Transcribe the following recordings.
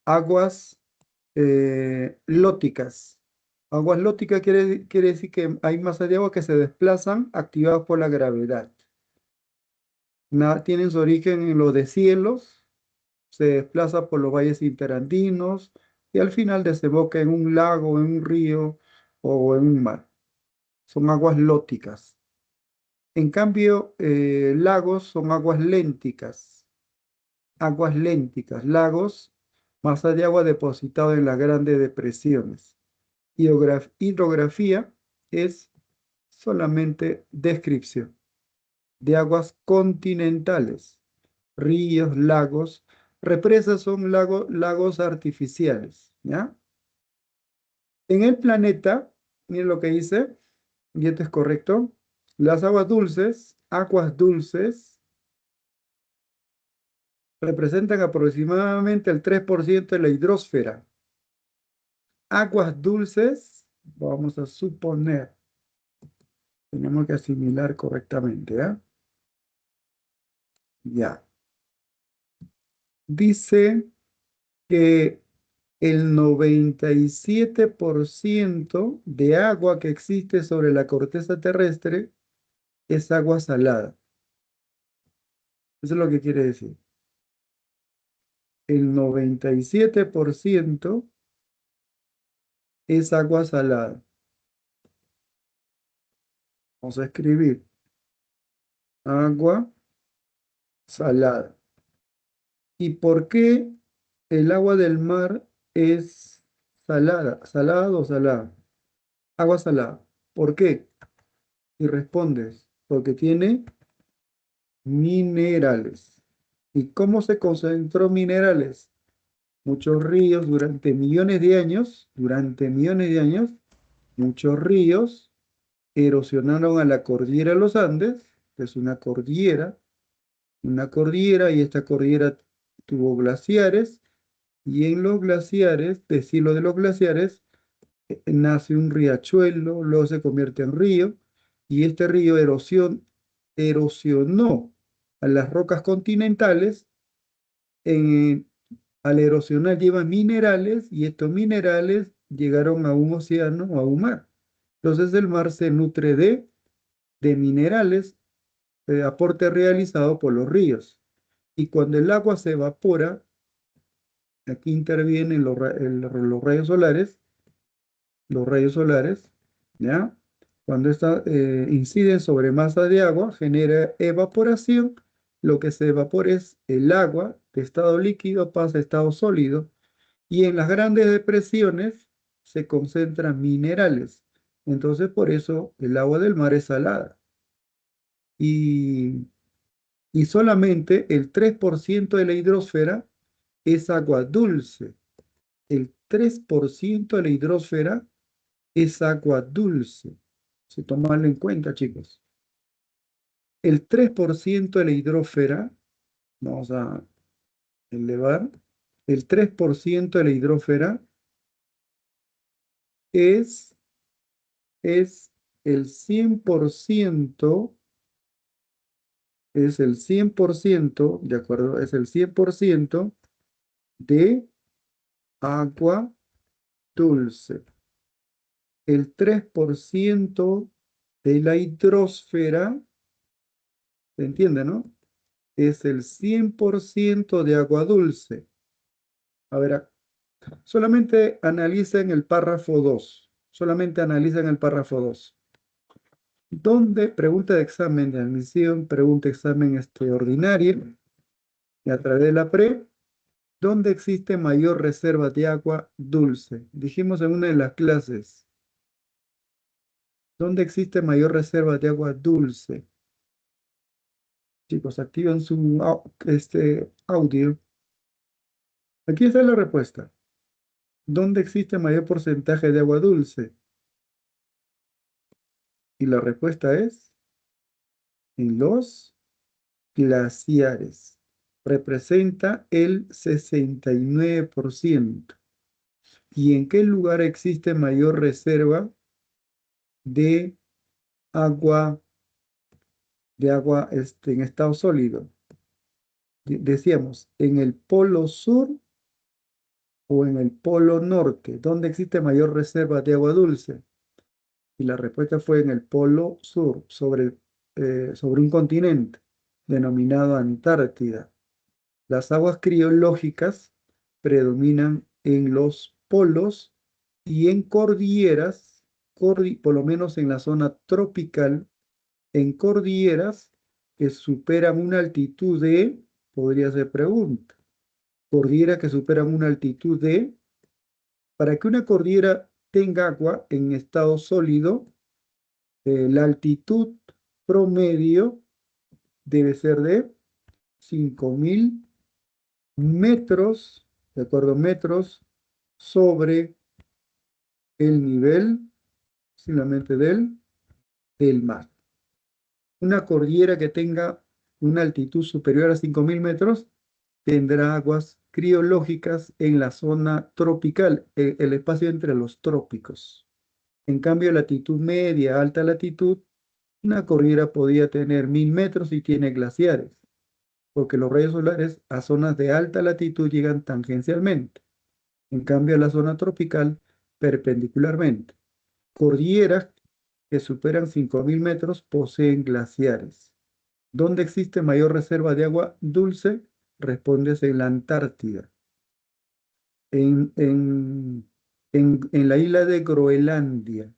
aguas lóticas. Aguas lóticas quiere decir que hay masas de agua que se desplazan activadas por la gravedad. Tienen su origen en los deshielos, se desplaza por los valles interandinos y al final desemboca en un lago, en un río o en un mar. Son aguas lóticas. En cambio, lagos son aguas lénticas. Aguas lénticas, lagos, masa de agua depositada en las grandes depresiones. Hidrografía es solamente descripción de aguas continentales, ríos, lagos. Represas son lagos artificiales, ¿ya? En el planeta, miren lo que dice, y esto es correcto, las aguas dulces, representan aproximadamente el 3% de la hidrosfera. Aguas dulces, vamos a suponer, tenemos que asimilar correctamente, ¿ya? Ya. Dice que el 97% de agua que existe sobre la corteza terrestre es agua salada. Eso es lo que quiere decir. El 97% es agua salada. Vamos a escribir agua salada. ¿Y por qué el agua del mar es salada? ¿Salada o salada? Agua salada. ¿Por qué? Y respondes, porque tiene minerales. ¿Y cómo se concentró minerales? Muchos ríos muchos ríos erosionaron a la cordillera de los Andes, que es una cordillera, y esta cordillera tuvo glaciares, y en los glaciares, decirlo de los glaciares, nace un riachuelo, luego se convierte en río, y este río erosionó a las rocas continentales. Al erosionar llevan minerales y estos minerales llegaron a un océano o a un mar. Entonces el mar se nutre de minerales, aporte realizado por los ríos. Y cuando el agua se evapora, aquí intervienen los rayos solares, ¿ya? Cuando inciden sobre masa de agua, genera evaporación. Lo que se evapora es el agua de estado líquido, pasa a estado sólido. Y en las grandes depresiones se concentran minerales. Entonces, por eso el agua del mar es salada. Y, y solamente el 3% de la hidrosfera es agua dulce. El 3% de la hidrosfera es agua dulce. Si tomarlo en cuenta, chicos. El 3% de la hidrosfera, vamos a elevar, el 3% de la hidrosfera es, es el 100%, ¿de acuerdo? Es el 100% de agua dulce. El 3% de la hidrosfera, ¿se entiende, no? Es el 100% de agua dulce. A ver, solamente analicen el párrafo 2. Solamente analicen el párrafo 2. ¿Dónde? Pregunta de examen de admisión, pregunta de examen ordinario, y a través de la ¿dónde existe mayor reserva de agua dulce? Dijimos en una de las clases, ¿dónde existe mayor reserva de agua dulce? Chicos, activen su audio. Aquí está la respuesta. ¿Dónde existe mayor porcentaje de agua dulce? Y la respuesta es en los glaciares. Representa el 69%. ¿Y en qué lugar existe mayor reserva de agua, en estado sólido? Decíamos, en el polo sur o en el Polo Norte? ¿Dónde existe mayor reserva de agua dulce? Y la respuesta fue en el Polo Sur, sobre un continente denominado Antártida. Las aguas criológicas predominan en los polos y en cordilleras, por lo menos en la zona tropical, en cordilleras que superan una altitud de, podría ser pregunta, cordilleras que superan una altitud de, para que una cordillera tenga agua en estado sólido, la altitud promedio debe ser de 5.000 metros, de acuerdo, metros sobre el nivel simplemente del mar. Una cordillera que tenga una altitud superior a 5.000 metros tendrá aguas criológicas en la zona tropical, el espacio entre los trópicos. En cambio, latitud media, alta latitud, una cordillera podía tener 1.000 metros y tiene glaciares, porque los rayos solares a zonas de alta latitud llegan tangencialmente. En cambio, a la zona tropical, perpendicularmente. Cordilleras que superan 5.000 metros poseen glaciares. ¿Dónde existe mayor reserva de agua dulce? Respondes en la Antártida. En la isla de Groenlandia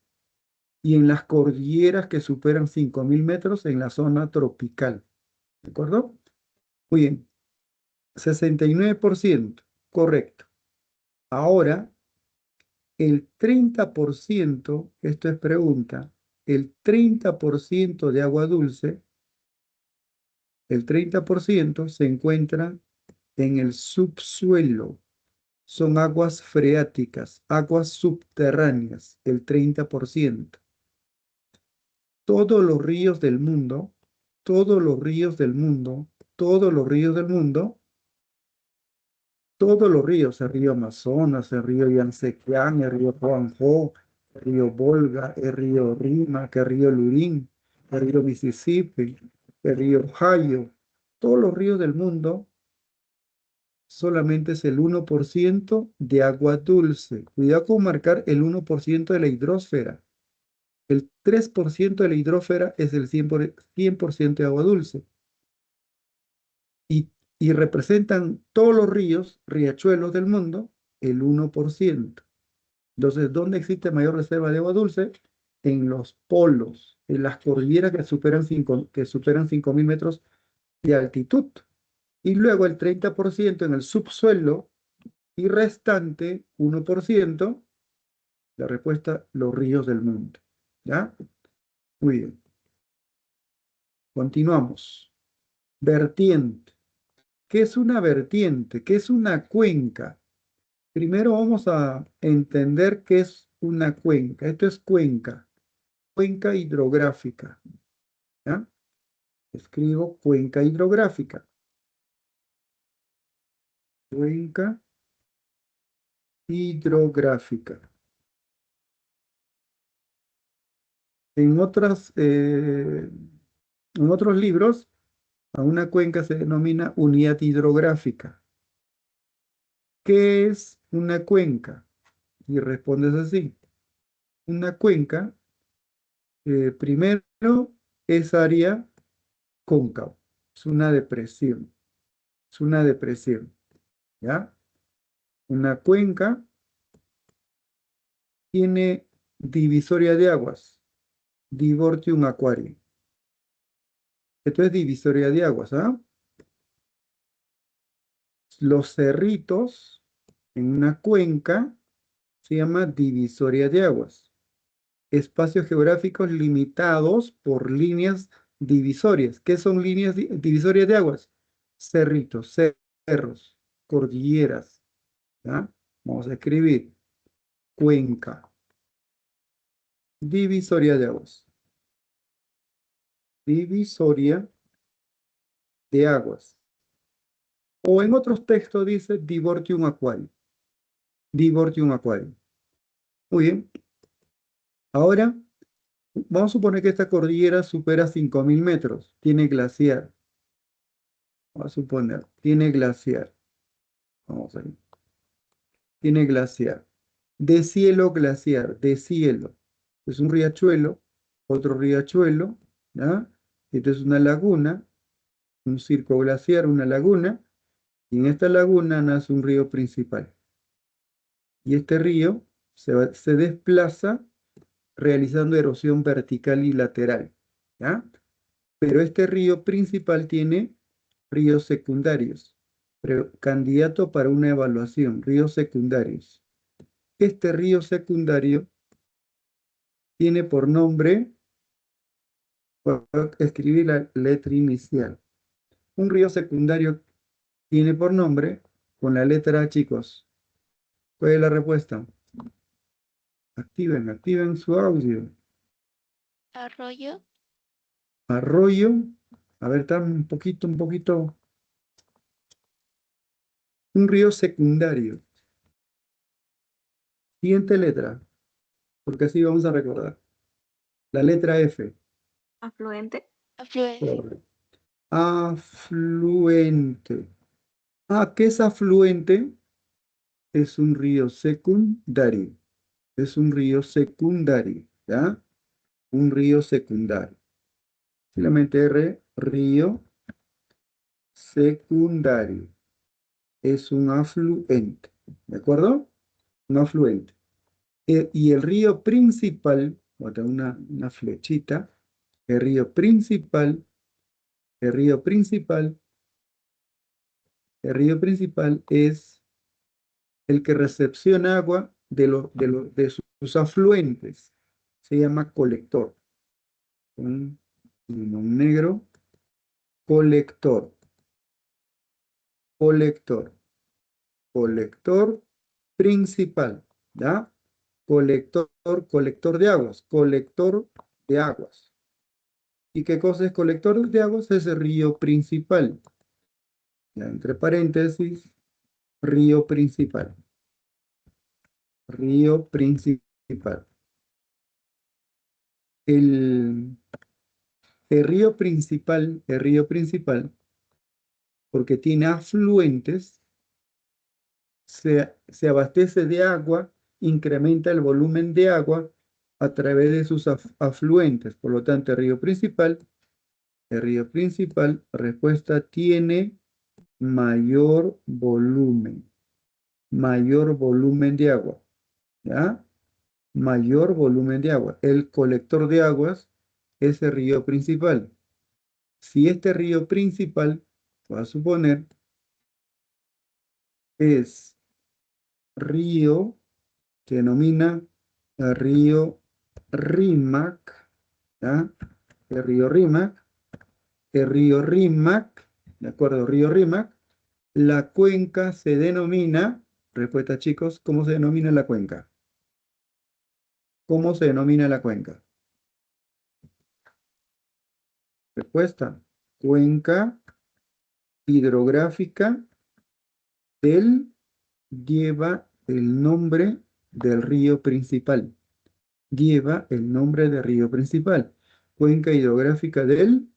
y en las cordilleras que superan 5.000 metros en la zona tropical. ¿De acuerdo? Muy bien. 69%. Correcto. Ahora, el 30%, esto es pregunta, el 30% de agua dulce, el 30% se encuentra en el subsuelo. Son aguas freáticas, aguas subterráneas, el 30%. Todos los ríos del mundo, todos los ríos del mundo, todos los ríos del mundo, todos los ríos, el río Amazonas, el río Yangtze-Kiang, el río Huangho, el río Volga, el río Rímac, el río Lurín, el río Mississippi, el río Ohio, todos los ríos del mundo, solamente es el 1% de agua dulce. Cuidado con marcar el 1% de la hidrosfera. El 3% de la hidrosfera es el 100% de agua dulce. Y representan todos los ríos, riachuelos del mundo, el 1%. Entonces, ¿dónde existe mayor reserva de agua dulce? En los polos, en las cordilleras que superan 5.000 metros de altitud. Y luego el 30% en el subsuelo y restante 1%, la respuesta, los ríos del mundo. ¿Ya? Muy bien. Continuamos. Vertiente. ¿Qué es una vertiente? ¿Qué es una cuenca? Primero vamos a entender qué es una cuenca. Esto es cuenca, cuenca hidrográfica. ¿Ya? Escribo cuenca hidrográfica. Cuenca hidrográfica. En otros libros, a una cuenca se denomina unidad hidrográfica. ¿Qué es una cuenca? Y respondes así. Una cuenca, primero, es área cóncava. Es una depresión. Es una depresión. ¿Ya? Una cuenca tiene divisoria de aguas. Divortium aquarii. Esto es divisoria de aguas, ¿ah? Los cerritos en una cuenca se llama divisoria de aguas. Espacios geográficos limitados por líneas divisorias. ¿Qué son líneas divisorias de aguas? Cerritos, cerros, cordilleras. ¿Ya? Vamos a escribir cuenca, divisoria de aguas. Divisoria de aguas. O en otros textos dice divortium aquarii. Divortium aquarii. Muy bien. Ahora, vamos a suponer que esta cordillera supera 5.000 metros. Tiene glaciar. Vamos a suponer, tiene glaciar. Vamos a ver. tiene glaciar. Deshielo glaciar, deshielo. Es un riachuelo, otro riachuelo, ¿ya? Esto es una laguna, un circo glaciar, una laguna, y en esta laguna nace un río principal. Y este río se desplaza realizando erosión vertical y lateral, ¿ya? Pero este río principal tiene ríos secundarios, pero candidato para una evaluación, ríos secundarios. Este río secundario tiene por nombre, voy a escribir la letra inicial. Un río secundario tiene por nombre con la letra A, chicos. ¿Cuál es la respuesta? Activen su audio. Arroyo. Arroyo. A ver, está un poquito. Un río secundario. Siguiente letra, porque así vamos a recordar. La letra F. Afluente. Afluente. Correcto. Afluente. ¿Qué es afluente? Es un río secundario. Es un río secundario, ¿ya? Un río secundario. Simplemente R, río secundario. Es un afluente, ¿de acuerdo? Un afluente. Y el río principal, voy a tener una flechita, el río principal es el que recepciona agua de sus afluentes. Se llama colector. Un negro, colector. Colector principal, ¿ya? Colector de aguas. ¿Y qué cosa es colector de aguas? Es el río principal. Ya, entre paréntesis, río principal. Río principal. El río principal, porque tiene afluentes, se abastece de agua, incrementa el volumen de agua a través de sus afluentes. Por lo tanto, el río principal, respuesta, tiene mayor volumen de agua, ¿ya? Mayor volumen de agua. El colector de aguas es el río principal. Si este río principal, voy a suponer, es río, se denomina río Rímac, ¿ya? El río Rímac, ¿de acuerdo? Río Rímac, la cuenca se denomina, respuesta chicos, ¿cómo se denomina la cuenca? ¿Cómo se denomina la cuenca? Respuesta, cuenca hidrográfica lleva el nombre del río principal. Lleva el nombre del río principal. Cuenca hidrográfica del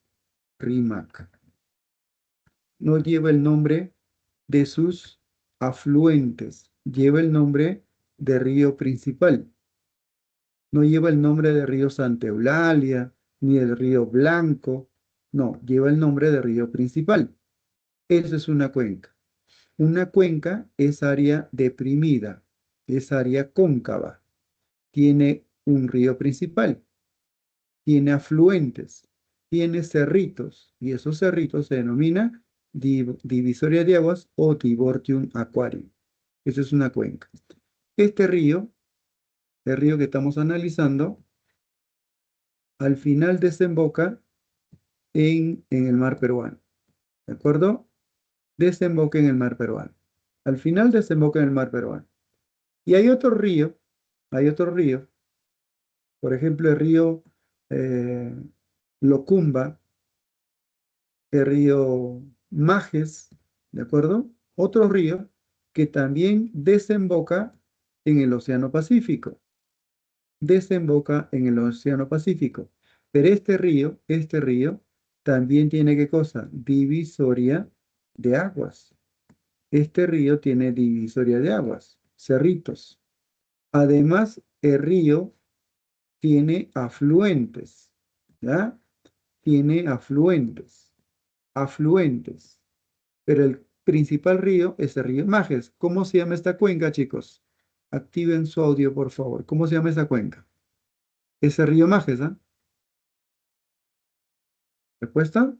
Rímac. No lleva el nombre de sus afluentes. Lleva el nombre de río principal. No lleva el nombre de río Santa Eulalia, ni del río Blanco. No, lleva el nombre de río principal. Esa es una cuenca. Una cuenca es área deprimida, es área cóncava. Tiene un río principal, tiene afluentes, tiene cerritos, y esos cerritos se denomina divisoria de aguas o Tiburtium aquarium. Esa es una cuenca. Este río, el río que estamos analizando, al final desemboca en el mar peruano. ¿De acuerdo? Desemboca en el mar peruano. Al final desemboca en el mar peruano. Y hay otro río, por ejemplo, el río Locumba, el río Majes, ¿de acuerdo? Otro río que también desemboca en el Océano Pacífico. Desemboca en el Océano Pacífico. Pero este río también tiene ¿qué cosa? Divisoria de aguas. Este río tiene divisoria de aguas. cerritos. Además, el río tiene afluentes, ¿ya? Tiene afluentes, pero el principal río es el río Majes. ¿Cómo se llama esta cuenca, chicos? Activen su audio, por favor. ¿Cómo se llama esa cuenca? Es el río Majes, ¿ah? ¿Respuesta?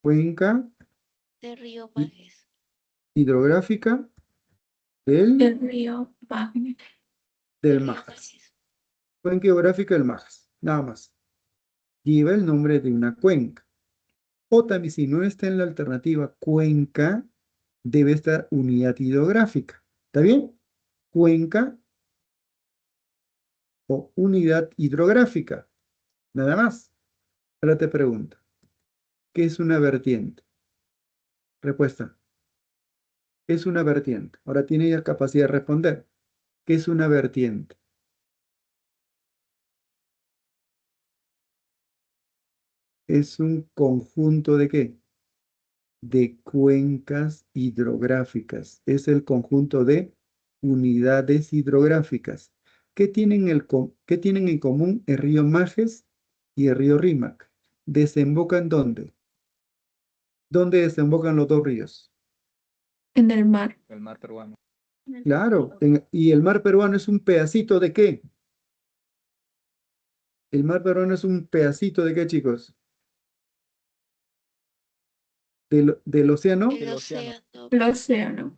Cuenca De río hi- Majes. hidrográfica del, río Majes. del Río Majes. Majes. Cuenca hidrográfica del Majes. Nada más. Lleva el nombre de una cuenca. O también, si no está en la alternativa cuenca, debe estar unidad hidrográfica. ¿Está bien? Cuenca o unidad hidrográfica. Nada más. Ahora te pregunto, ¿qué es una vertiente? Respuesta. ¿Qué es una vertiente? Ahora tiene ya capacidad de responder. ¿Qué es una vertiente? Es un conjunto de ¿qué? De cuencas hidrográficas. Es el conjunto de unidades hidrográficas. ¿Qué tienen en común el río Majes y el río Rímac? ¿Desembocan dónde? ¿Dónde desembocan los dos ríos? En el mar. El mar peruano. Claro, y el mar peruano es un pedacito de ¿qué? El mar peruano es un pedacito de ¿qué, chicos? Del océano. El El océano. océano El océano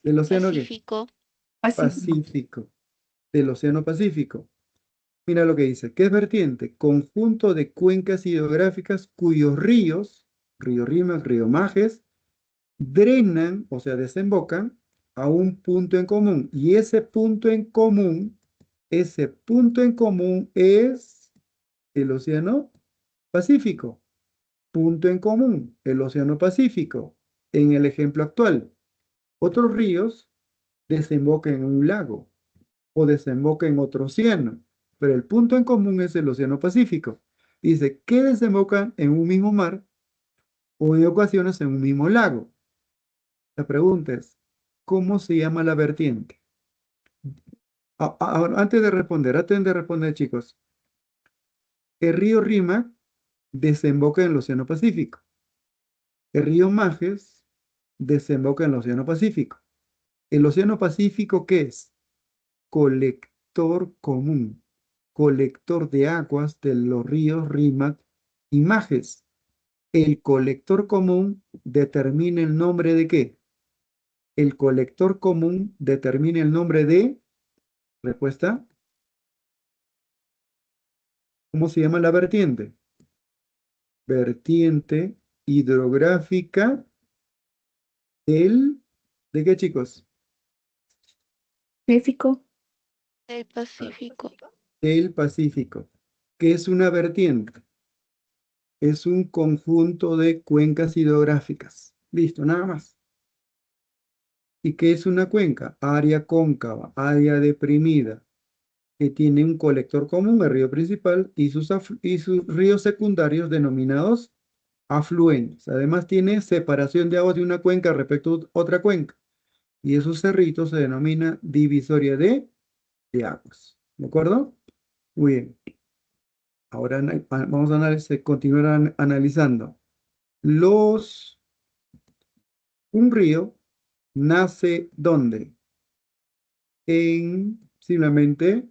¿Del océano qué? Pacífico. Pacífico. Pacífico. Del océano Pacífico. Mira lo que dice. ¿Qué es vertiente? Conjunto de cuencas hidrográficas cuyos ríos, río Rímac, río Majes, drenan, o sea, desembocan a un punto en común. Y ese punto en común es el océano Pacífico. Punto en común, el océano Pacífico. En el ejemplo actual, otros ríos desembocan en un lago o desemboca en otro océano, pero el punto en común es el océano Pacífico. Dice que desembocan en un mismo mar o en ocasiones en un mismo lago. La pregunta es, ¿cómo se llama la vertiente? Antes de responder, chicos, el río Rímac desemboca en el océano Pacífico. El río Majes desemboca en el océano Pacífico. ¿El océano Pacífico qué es? Colector común, colector de aguas de los ríos Rímac y Majes. El colector común determina el nombre de ¿qué? El colector común determina el nombre de, respuesta, ¿cómo se llama la vertiente? Vertiente hidrográfica ¿de qué, chicos? Pacífico. Del Pacífico. El Pacífico. ¿Qué es una vertiente? Es un conjunto de cuencas hidrográficas. Listo, nada más. ¿Y qué es una cuenca? Área cóncava, área deprimida, que tiene un colector común, el río principal, y sus ríos secundarios denominados afluentes. Además, tiene separación de aguas de una cuenca respecto a otra cuenca. Y esos cerritos se denomina divisoria de aguas. ¿De acuerdo? Muy bien. Ahora vamos a continuar analizando. Un río nace ¿dónde? Simplemente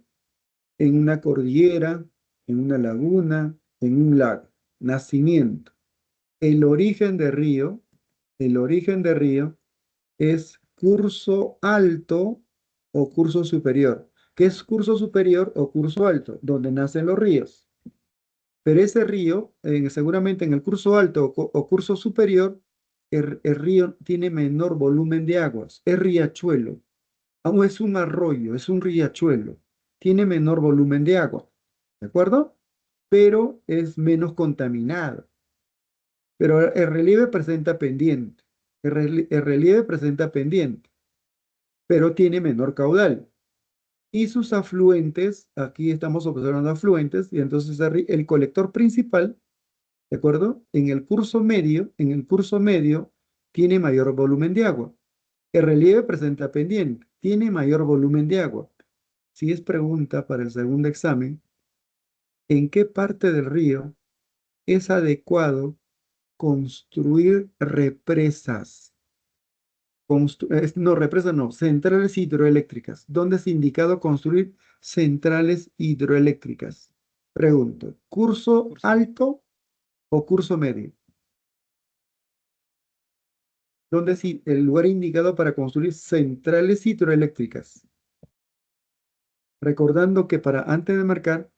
en una cordillera, en una laguna, en un lago. Nacimiento. El origen del río, el origen del río es curso alto o curso superior. ¿Qué es curso superior o curso alto? Donde nacen los ríos. Pero ese río, seguramente en el curso alto o curso superior, el río tiene menor volumen de aguas. Es riachuelo. Aún es un arroyo, es un riachuelo. Tiene menor volumen de agua. ¿De acuerdo? Pero es menos contaminado. Pero el relieve presenta pendiente. El relieve presenta pendiente, pero tiene menor caudal. Y sus afluentes, aquí estamos observando afluentes, y entonces el colector principal, ¿de acuerdo? En el curso medio tiene mayor volumen de agua. El relieve presenta pendiente, tiene mayor volumen de agua. Si es pregunta para el segundo examen, ¿en qué parte del río es adecuado construir represas? No, represas no, centrales hidroeléctricas. ¿Dónde es indicado construir centrales hidroeléctricas? Pregunto, ¿curso alto o curso medio? ¿Dónde es el lugar indicado para construir centrales hidroeléctricas? Recordando que para antes de marcar,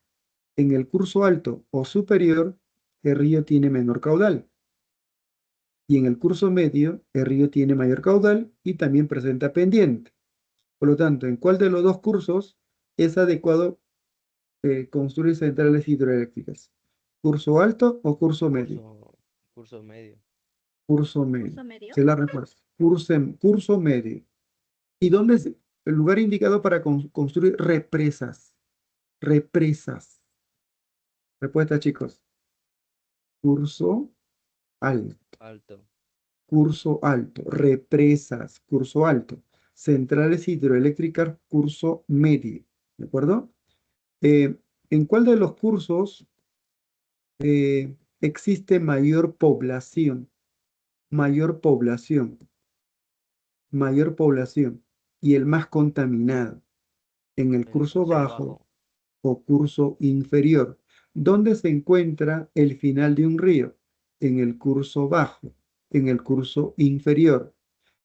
en el curso alto o superior, el río tiene menor caudal. Y en el curso medio, el río tiene mayor caudal y también presenta pendiente. Por lo tanto, ¿en cuál de los dos cursos es adecuado construir centrales hidroeléctricas? ¿Curso alto o curso medio? Curso medio. Curso medio. ¿Curso medio? Esa es la respuesta. Curso medio. ¿Y dónde es el lugar indicado para construir represas? Represas. Respuesta, chicos. Curso alto. Alto. Curso alto. Represas. Curso alto. Centrales hidroeléctricas, curso medio. ¿De acuerdo? ¿En cuál de los cursos existe mayor población? Mayor población. Mayor población. Y el más contaminado. ¿En el curso bajo o curso inferior? ¿Dónde se encuentra el final de un río? En el curso bajo, en el curso inferior.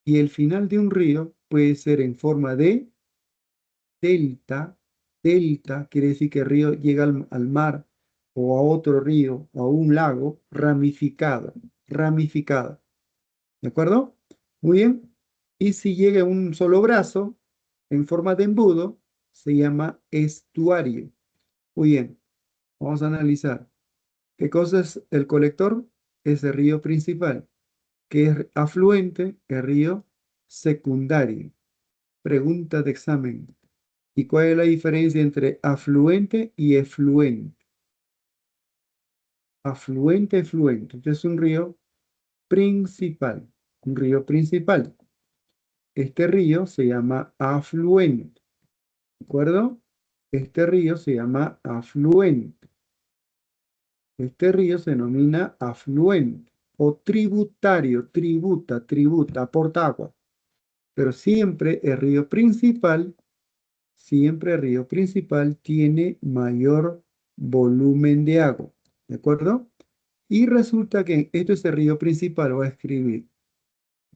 Y el final de un río puede ser en forma de delta. Delta quiere decir que el río llega al mar o a otro río o a un lago ramificado. Ramificada. ¿De acuerdo? Muy bien. Y si llega un solo brazo en forma de embudo, se llama estuario. Muy bien. Vamos a analizar. ¿Qué cosa es el colector? Es el río principal. ¿Qué es afluente? El río secundario. Pregunta de examen. ¿Y cuál es la diferencia entre afluente y efluente? Afluente, efluente. Este es un río principal. Un río principal. Este río se llama afluente. ¿De acuerdo? Este río se llama afluente. Este río se denomina afluente o tributario, tributa, aporta agua. Pero siempre el río principal tiene mayor volumen de agua. ¿De acuerdo? Y resulta que esto es el río principal, voy a escribir.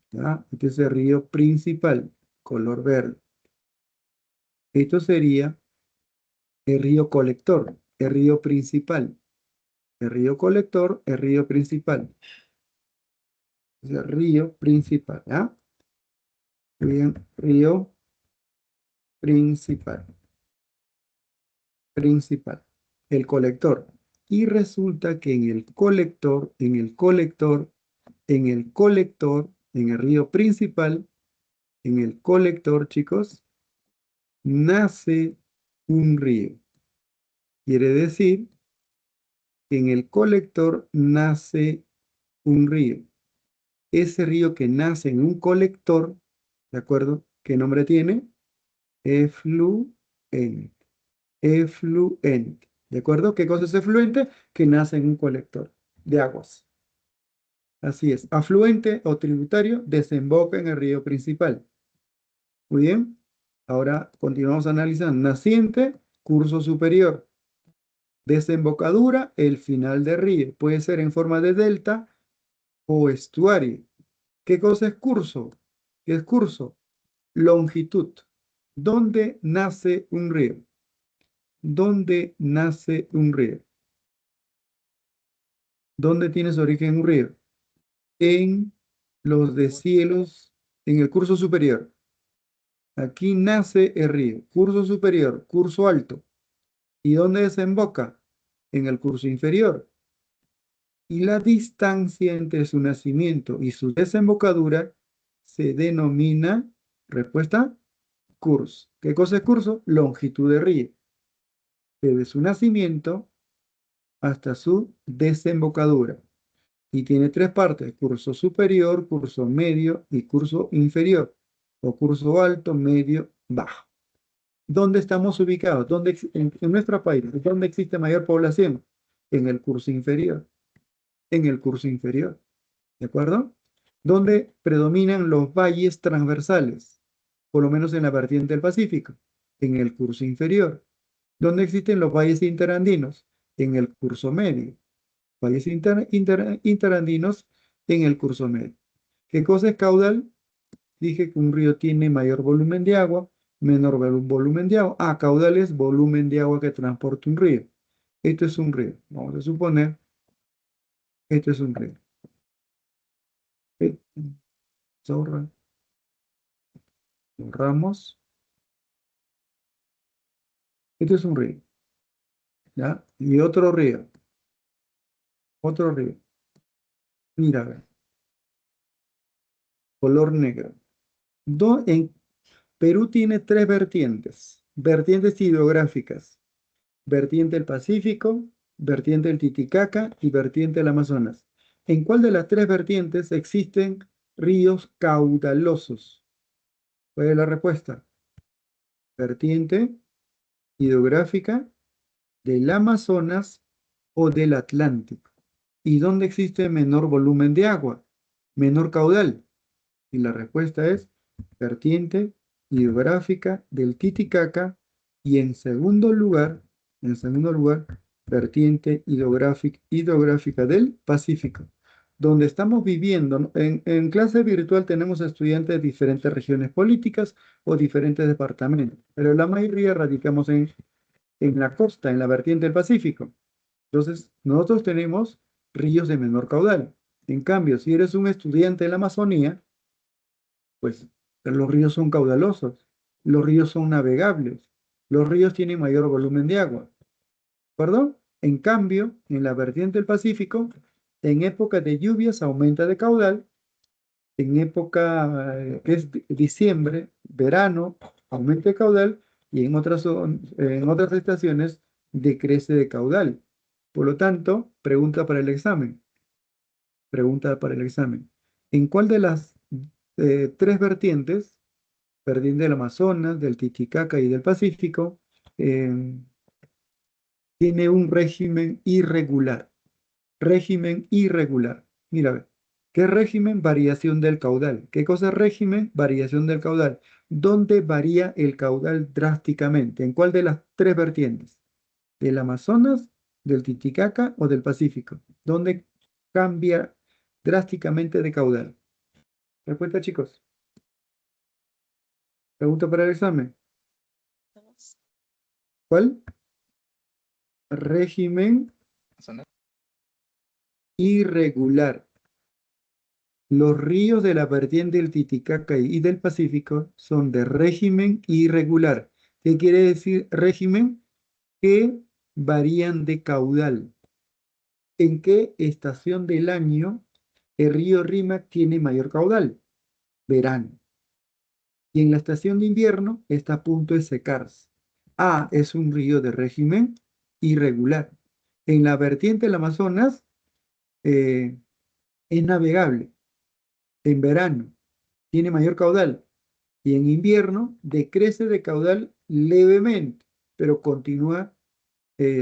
¿Ya? Este es el río principal, color verde. Esto sería el río colector, el río principal. El río colector, el río principal. Es el río principal, ¿ya? Bien, río principal. Principal. El colector. Y resulta que en el colector, en el río principal, en el colector, chicos, nace un río. Quiere decir que en el colector nace un río. Ese río que nace en un colector, ¿de acuerdo? ¿Qué nombre tiene? Efluente. Efluente. ¿De acuerdo? ¿Qué cosa es efluente? Que nace en un colector de aguas. Así es. Afluente o tributario desemboca en el río principal. Muy bien. Ahora continuamos analizando. Naciente, curso superior. Desembocadura, el final del río. Puede ser en forma de delta o estuario. ¿Qué cosa es curso? ¿Qué es curso? Longitud. ¿Dónde nace un río? ¿Dónde nace un río? ¿Dónde tiene su origen un río? En los deshielos, en el curso superior. Aquí nace el río. Curso superior, curso alto. ¿Y dónde desemboca? En el curso inferior. Y la distancia entre su nacimiento y su desembocadura se denomina, respuesta, curso. ¿Qué cosa es curso? Longitud de río. Desde su nacimiento hasta su desembocadura. Y tiene tres partes, curso superior, curso medio y curso inferior. o curso alto, medio, bajo. ¿Dónde estamos ubicados? En nuestro país, ¿dónde existe mayor población? En el curso inferior. En el curso inferior. ¿De acuerdo? ¿Dónde predominan los valles transversales? Por lo menos en la vertiente del Pacífico. En el curso inferior. ¿Dónde existen los valles interandinos? En el curso medio. Valles interandinos en el curso medio. ¿Qué cosa es caudal? Dije que un río tiene mayor volumen de agua, menor volumen de agua. Ah, caudal es volumen de agua que transporta un río. Esto es un río. Vamos a suponer, esto es un río. Eh, Zorra. Borramos. Esto es un río. ¿Ya? Y otro río. Otro río. Mira, a ver, color negro. En Perú tiene tres vertientes. Vertientes hidrográficas. Vertiente del Pacífico, vertiente del Titicaca y vertiente del Amazonas. ¿En cuál de las tres vertientes existen ríos caudalosos? ¿Cuál es la respuesta? Vertiente hidrográfica del Amazonas o del Atlántico. ¿Y dónde existe menor volumen de agua? Menor caudal. Y la respuesta es vertiente hidrográfica del Titicaca y en segundo lugar, vertiente hidrográfica del Pacífico. Donde estamos viviendo, ¿no? En clase virtual tenemos estudiantes de diferentes regiones políticas o diferentes departamentos, pero la mayoría radicamos en la costa, en la vertiente del Pacífico. Entonces, nosotros tenemos ríos de menor caudal. En cambio, si eres un estudiante de la Amazonía, pues los ríos son caudalosos, los ríos son navegables, los ríos tienen mayor volumen de agua. ¿De acuerdo? En cambio, en la vertiente del Pacífico, en época de lluvias aumenta de caudal, en época que es diciembre, verano, aumenta de caudal y en otras estaciones decrece de caudal. Por lo tanto, pregunta para el examen. Pregunta para el examen. ¿En cuál de las tres vertientes, vertiente del Amazonas, del Titicaca y del Pacífico, eh, tiene un régimen irregular? Régimen irregular. Mira, a ver. ¿Qué régimen? Variación del caudal. ¿Qué cosa es régimen? Variación del caudal. ¿Dónde varía el caudal drásticamente? ¿En cuál de las tres vertientes? ¿Del Amazonas, del Titicaca o del Pacífico? ¿Dónde cambia drásticamente de caudal? Respuesta, chicos. Pregunta para el examen. ¿Cuál? Régimen irregular. Los ríos de la vertiente del Titicaca y del Pacífico son de régimen irregular. ¿Qué quiere decir régimen? Que varían de caudal. ¿En qué estación del año el río Rímac tiene mayor caudal? Verano. Y en la estación de invierno está a punto de secarse. A es un río de régimen irregular. En la vertiente del Amazonas es navegable. En verano tiene mayor caudal y en invierno decrece de caudal levemente, pero continúa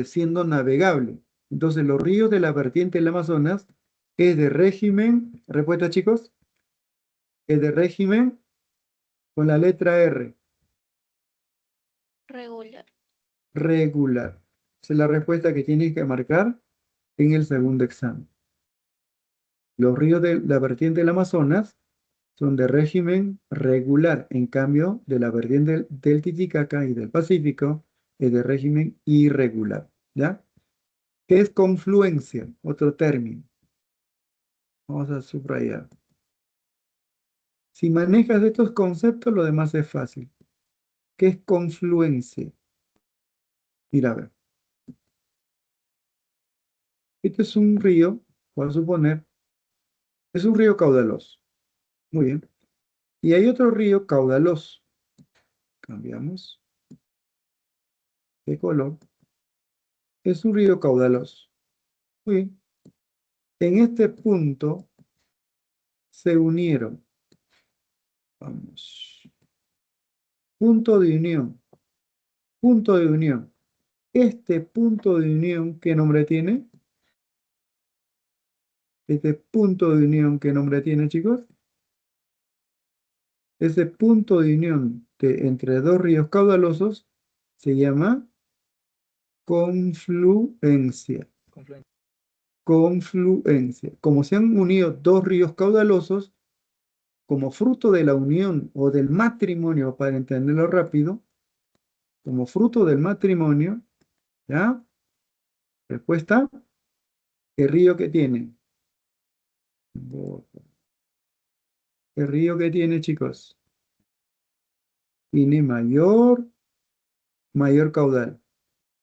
siendo navegable. Entonces los ríos de la vertiente del Amazonas es de régimen, respuesta chicos, es de régimen con la letra R, Regular. regular. Esa es la respuesta que tienes que marcar en el segundo examen. Los ríos de la vertiente del Amazonas son de régimen regular, en cambio de la vertiente del Titicaca y del Pacífico es de régimen irregular, ¿ya? ¿Qué es confluencia? Otro término. Vamos a subrayar. Si manejas estos conceptos, lo demás es fácil. ¿Qué es confluencia? Mira, a ver. Este es un río, voy a suponer, es un río caudaloso. Muy bien. Y hay otro río caudaloso. Cambiamos de color. Es un río caudaloso. Muy bien. En este punto se unieron. Vamos. punto de unión, punto de unión. Este punto de unión, ¿qué nombre tiene? Este punto de unión, ¿qué nombre tiene, chicos? Ese punto de unión entre dos ríos caudalosos se llama confluencia. Confluencia. Como se han unido dos ríos caudalosos, como fruto de la unión o del matrimonio, para entenderlo rápido, como fruto del matrimonio, ¿ya? Respuesta, ¿el río que tiene? ¿El río que tiene, chicos? Tiene mayor caudal.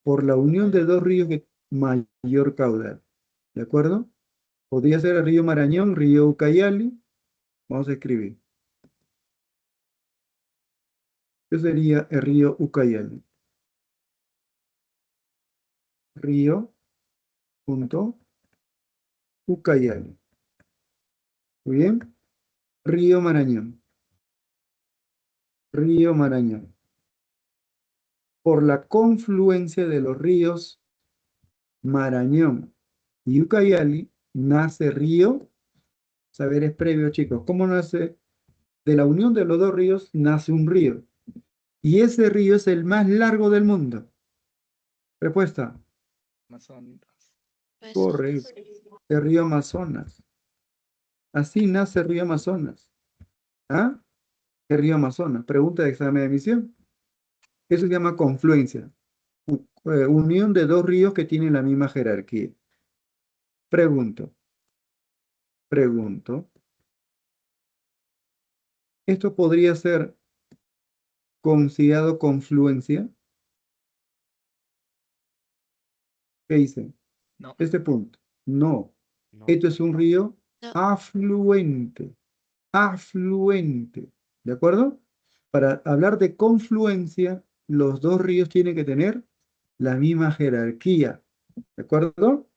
Por la unión de dos ríos que mayor caudal. ¿De acuerdo? Podría ser el río Marañón, río Ucayali. Vamos a escribir. ¿Qué sería el río Ucayali? Río punto Ucayali. Muy bien. Río Marañón. Río Marañón. Por la confluencia de los ríos Marañón y Ucayali, nace río. Saberes previos, chicos. ¿Cómo nace? De la unión de los dos ríos nace un río. Y ese río es el más largo del mundo. Respuesta. Amazonas. Correcto. El río Amazonas. Así nace el río Amazonas. ¿Ah? El río Amazonas. Pregunta de examen de admisión. Eso se llama confluencia. Unión de dos ríos que tienen la misma jerarquía. Pregunto. ¿Esto podría ser considerado confluencia? ¿Qué dicen? No. Este punto. No. No. Esto es un río No. afluente. Afluente. ¿De acuerdo? Para hablar de confluencia, los dos ríos tienen que tener la misma jerarquía. ¿De acuerdo?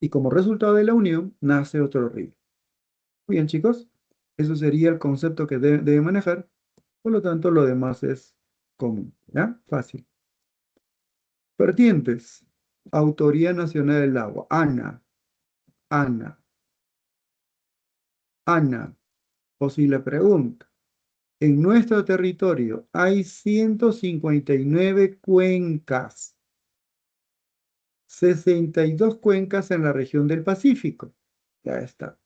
Y como resultado de la unión, nace otro río. Muy bien, chicos. Eso sería el concepto que debe manejar. Por lo tanto, lo demás es común. ¿Ya? Fácil. Vertientes. Autoridad Nacional del Agua. ANA. Posible pregunta. En nuestro territorio hay 159 cuencas. 62 cuencas en la región del Pacífico. Ya está.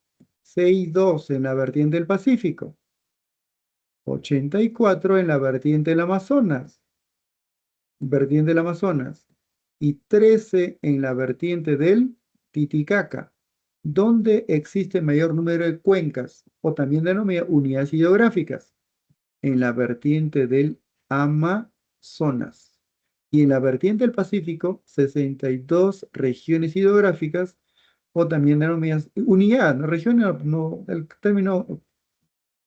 62 en la vertiente del Pacífico. 84 en la vertiente del Amazonas. Y 13 en la vertiente del Titicaca, donde existe mayor número de cuencas, o también denominada unidades hidrográficas, en la vertiente del Amazonas. Y en la vertiente del Pacífico, 62 regiones hidrográficas, o también denominadas unidades, regiones, no, el término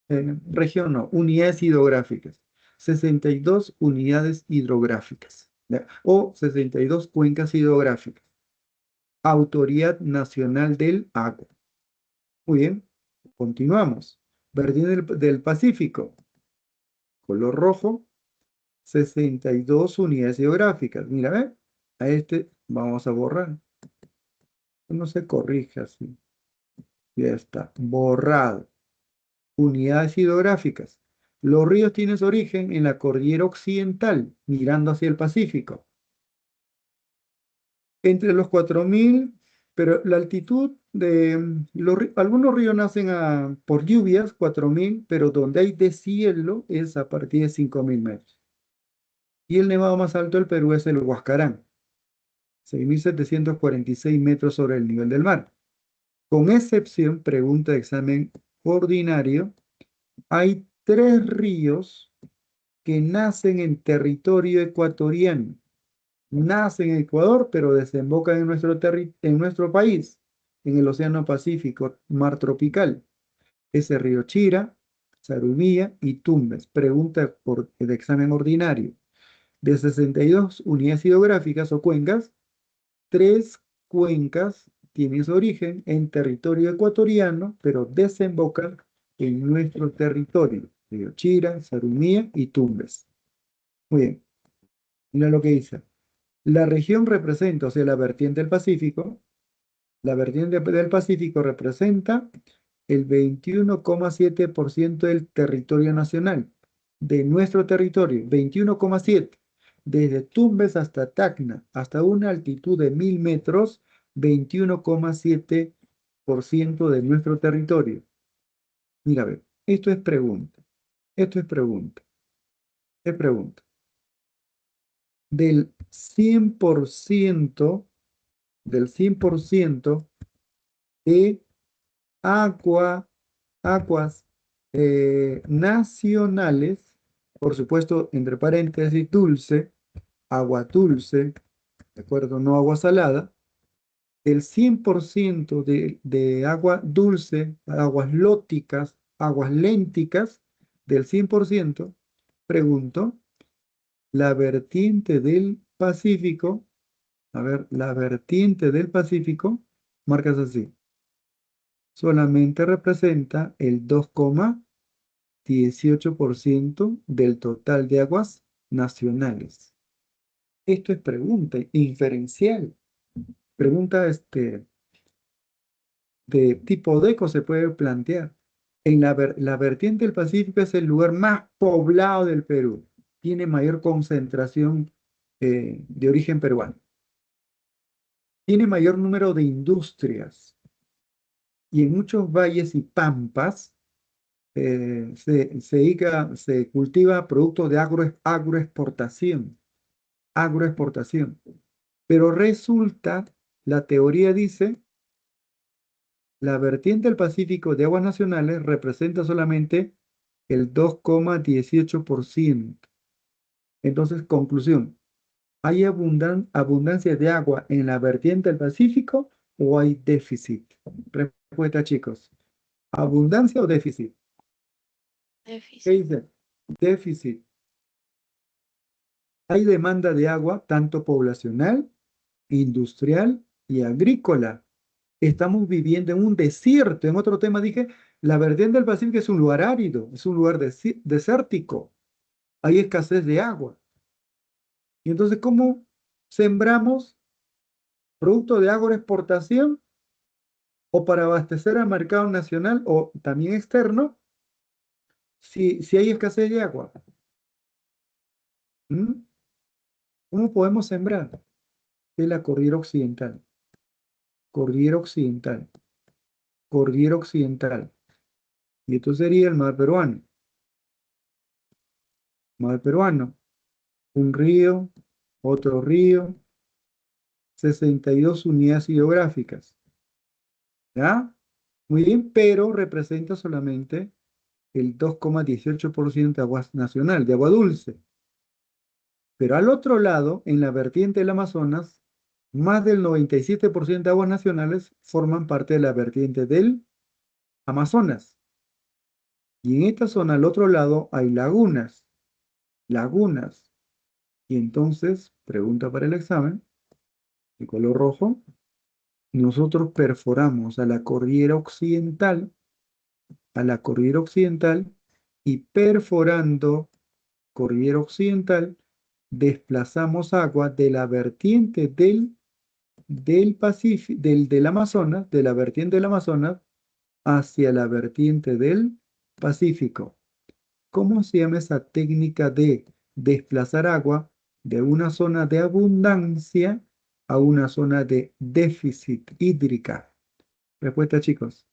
región no, unidades hidrográficas. 62 unidades hidrográficas, ¿ya? O 62 cuencas hidrográficas. Autoridad Nacional del Agua. Muy bien, continuamos. Vertiente del Pacífico, color rojo, 62 unidades geográficas. Mira, ¿ve? A este vamos a borrar. No se corrige así. Ya está, borrado. Unidades hidrográficas. Los ríos tienen su origen en la cordillera occidental, mirando hacia el Pacífico. Entre los 4.000, pero la altitud de algunos ríos nacen por lluvias, 4.000, pero donde hay deshielo es a partir de 5.000 metros. Y el nevado más alto del Perú es el Huascarán, 6.746 metros sobre el nivel del mar. Con excepción, pregunta de examen ordinario, hay 3 ríos que nacen en territorio ecuatoriano. Nacen en Ecuador, pero desembocan en nuestro país, en el Océano Pacífico, mar tropical. Ese río Chira, Sarumía y Tumbes. Pregunta de examen ordinario. De 62 unidades hidrográficas o cuencas, 3 cuencas tienen su origen en territorio ecuatoriano, pero desembocan en nuestro territorio. Río Chira, Sarumía y Tumbes. Muy bien. Mira lo que dice. La región representa, o sea, la vertiente del Pacífico. La vertiente del Pacífico representa el 21,7% del territorio nacional, de nuestro territorio, 21,7%. Desde Tumbes hasta Tacna, hasta una altitud de 1000 metros, 21,7% de nuestro territorio. Mira, a ver, esto es pregunta, esto es pregunta, es pregunta. Del 100%, del 100% de aguas nacionales, por supuesto, entre paréntesis, dulce, agua dulce, ¿de acuerdo? No agua salada. El 100% de agua dulce, aguas lóticas, aguas lénticas, del 100%, pregunto, la vertiente del Pacífico, a ver, la vertiente del Pacífico, marcas así, solamente representa el 2,18% del total de aguas nacionales. Esto es pregunta inferencial. Pregunta de tipo DECO se puede plantear. En la vertiente del Pacífico es el lugar más poblado del Perú. Tiene mayor concentración de origen peruano. Tiene mayor número de industrias. Y en muchos valles y pampas se cultiva productos de agroexportación. Agroexportación. Pero resulta, la teoría dice, la vertiente del Pacífico de aguas nacionales representa solamente el 2,18%. Entonces, conclusión, ¿hay abundancia de agua en la vertiente del Pacífico o hay déficit? Respuesta, chicos. ¿Abundancia o déficit? ¿Qué Déficit. dice? Déficit. Hay demanda de agua tanto poblacional, industrial y agrícola. Estamos viviendo en un desierto. En otro tema dije, la vertiente del Pacífico es un lugar árido, es un lugar desértico. Hay escasez de agua. Y entonces, ¿cómo sembramos producto de agroexportación o para abastecer al mercado nacional o también externo si hay escasez de agua? ¿Mm? ¿Cómo podemos sembrar? Es la cordillera occidental. Cordillera occidental. Cordillera occidental. Y esto sería el mar peruano. Mar peruano. Un río, otro río, 62 unidades hidrográficas. ¿Ya? Muy bien, pero representa solamente el 2,18% de agua nacional, de agua dulce. Pero al otro lado, en la vertiente del Amazonas, más del 97% de aguas nacionales forman parte de la vertiente del Amazonas. Y en esta zona, al otro lado, hay lagunas. Lagunas. Y entonces, pregunta para el examen, de color rojo, nosotros perforamos a la cordillera occidental, y perforando cordillera occidental, desplazamos agua de la vertiente del Pacífico, del Amazonas, de la vertiente del Amazonas, hacia la vertiente del Pacífico. ¿Cómo se llama esa técnica de desplazar agua de una zona de abundancia a una zona de déficit hídrica? Respuesta, chicos.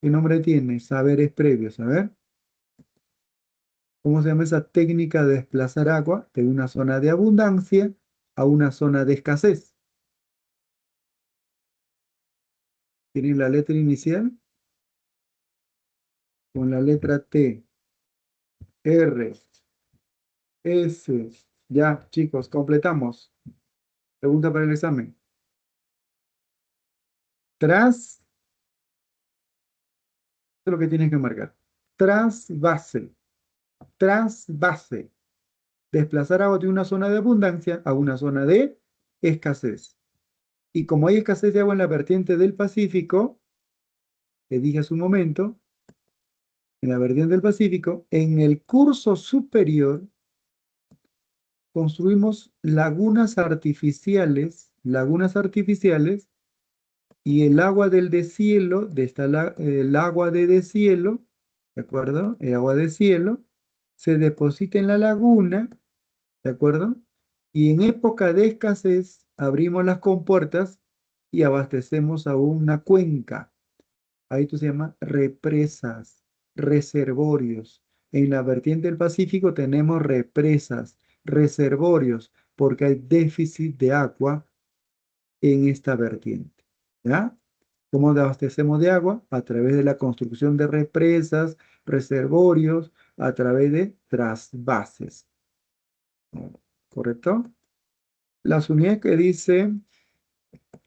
¿Qué nombre tiene? Saberes previos. A ver. ¿Cómo se llama esa técnica de desplazar agua de una zona de abundancia a una zona de escasez? ¿Tienen la letra inicial? Con la letra T, R, S. Ya, chicos, completamos. Pregunta para el examen. Esto es lo que tienes que marcar. Trasvase. Trasvase. Desplazar agua de una zona de abundancia a una zona de escasez. Y como hay escasez de agua en la vertiente del Pacífico, que dije hace un momento, en la vertiente del Pacífico, en el curso superior construimos lagunas artificiales, y el agua del deshielo, el agua de deshielo, ¿de acuerdo? El agua de cielo se deposita en la laguna, ¿de acuerdo? Y en época de escasez abrimos las compuertas y abastecemos a una cuenca. Ahí esto se llama represas, reservorios. En la vertiente del Pacífico tenemos represas, reservorios, porque hay déficit de agua en esta vertiente. ¿Ya? ¿Cómo abastecemos de agua? A través de la construcción de represas, reservorios, a través de trasvases. ¿Correcto? Las unidades que dice,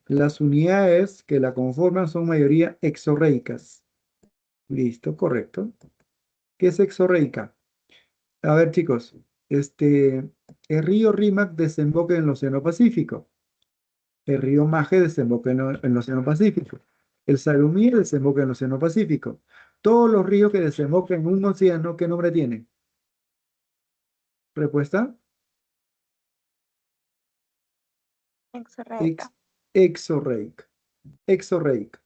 las unidades que la conforman son mayoría exorreicas. Listo, correcto. ¿Qué es exorreica? A ver, chicos, el río Rímac desemboca en el Océano Pacífico. El río Maje desemboca en el Océano Pacífico. El Salumí desemboca en el Océano Pacífico. Todos los ríos que desembocan en un océano, ¿qué nombre tienen? ¿Respuesta? Exorreica. Exorreica. Exorreica.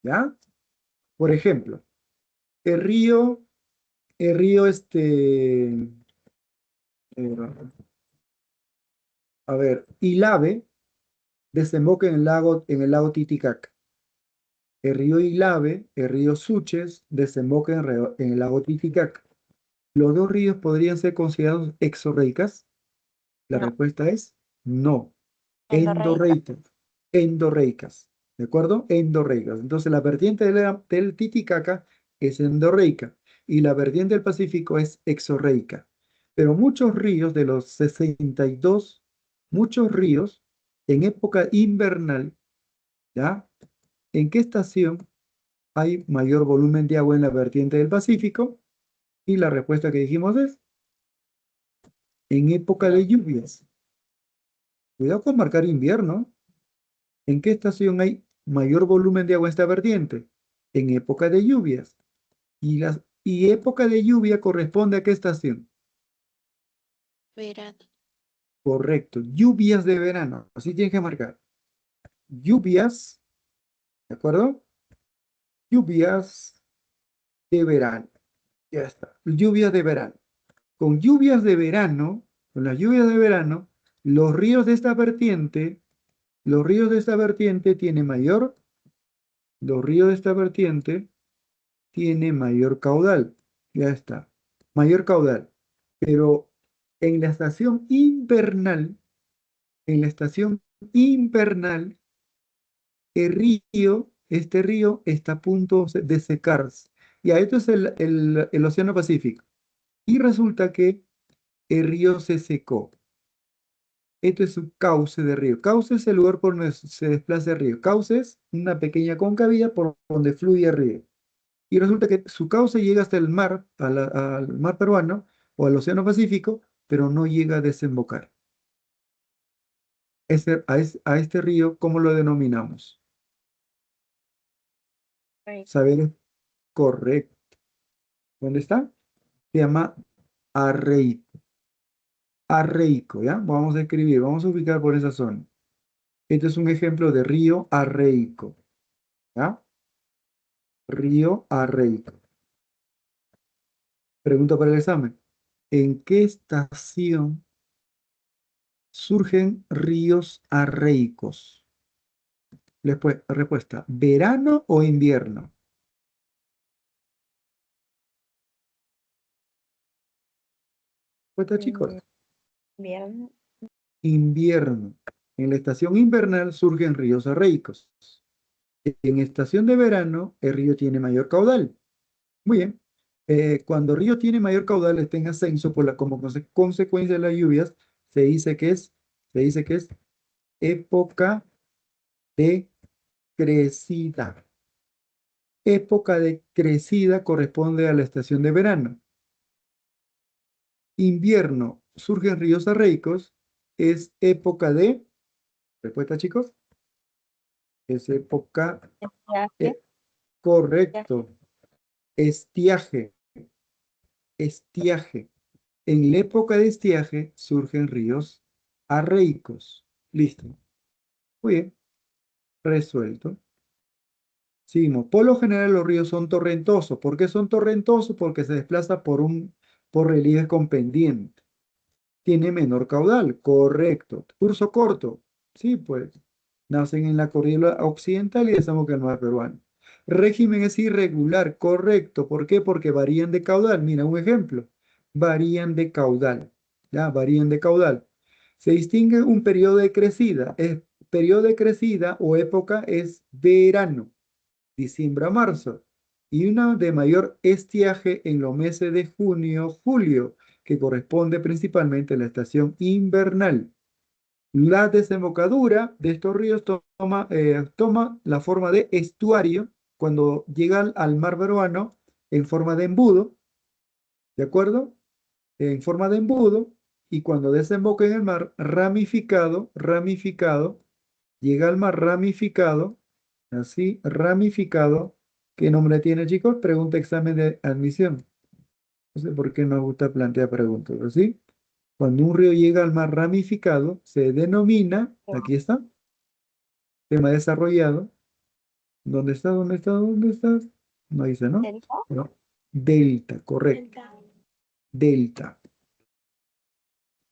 ¿Ya? Por ejemplo, el río, a ver, Ilave desemboca en el lago Titicaca. El río Ilave, el río Suches, desemboca en el lago Titicaca. ¿Los dos ríos podrían ser considerados exorreicas? La No. respuesta es no. Endorreica. Endorreicas. ¿De acuerdo? Endorreicas. Entonces, la vertiente del Titicaca es endorreica y la vertiente del Pacífico es exorreica. Pero muchos ríos de los 62, muchos ríos en época invernal, ¿ya? ¿En qué estación hay mayor volumen de agua en la vertiente del Pacífico? Y la respuesta que dijimos es en época de lluvias. Cuidado con marcar invierno. ¿En qué estación hay mayor volumen de agua en esta vertiente? En época de lluvias. Y época de lluvia corresponde a qué estación? Verano. Correcto, lluvias de verano. Así tienes que marcar. Lluvias, ¿de acuerdo? Lluvias de verano. Ya está. Lluvias de verano. Con lluvias de verano, con las lluvias de verano, los ríos de esta vertiente, tienen mayor, los ríos de esta vertiente tiene mayor caudal. Ya está. Mayor caudal. Pero en la estación invernal, este río está a punto de secarse. Ya, esto es el Océano Pacífico. Y resulta que el río se secó. Esto es un cauce de río. Cauce es el lugar por donde se desplaza el río. Cauce es una pequeña concavidad por donde fluye el río. Y resulta que su cauce llega hasta el mar, al mar peruano o al Océano Pacífico, pero no llega a desembocar. A este río, ¿cómo lo denominamos? Saber correcto. ¿Dónde está? Se llama arreico. Arreico, ¿ya? Vamos a escribir, vamos a ubicar por esa zona. Este es un ejemplo de río arreico, ¿ya? Río arreico. Pregunta para el examen. ¿En qué estación surgen ríos arreicos? Respuesta, ¿verano o invierno? Respuesta, chicos. Invierno. Invierno. En la estación invernal surgen ríos arreicos. En estación de verano, el río tiene mayor caudal. Muy bien. Cuando el río tiene mayor caudal, está en ascenso como consecuencia de las lluvias, se dice que es época de crecida. Época de crecida corresponde a la estación de verano. Invierno, surgen ríos arreicos, es época de, respuesta chicos, es época, Estiaje. correcto, estiaje, estiaje. En la época de estiaje surgen ríos arreicos. Listo. Muy bien. Resuelto. Seguimos. Por lo general los ríos son torrentosos. ¿Por qué son torrentosos? Porque se desplaza por relieves con pendiente. Tiene menor caudal. Correcto. Curso corto. Sí, pues. Nacen en la cordillera occidental y desembocan en el mar peruano. Régimen es irregular. Correcto. ¿Por qué? Porque varían de caudal. Mira, un ejemplo. Varían de caudal. ¿Ya? Varían de caudal. Se distingue un periodo de crecida. Periodo de crecida o época es verano, diciembre a marzo, y una de mayor estiaje en los meses de junio, julio, que corresponde principalmente a la estación invernal. La desembocadura de estos ríos toma la forma de estuario cuando llega al mar peruano en forma de embudo, ¿de acuerdo? En forma de embudo, y cuando desemboca en el mar, ramificado, llega al mar ramificado, así, ramificado. ¿Qué nombre tiene, chicos? Pregunta examen de admisión. No sé por qué nos gusta plantear preguntas, ¿sí? Cuando un río llega al mar ramificado, se denomina, aquí está, tema desarrollado. ¿Dónde está? ¿Dónde está? ¿Dónde está? No dice, ¿no? Delta. No. Delta, correcto. Delta.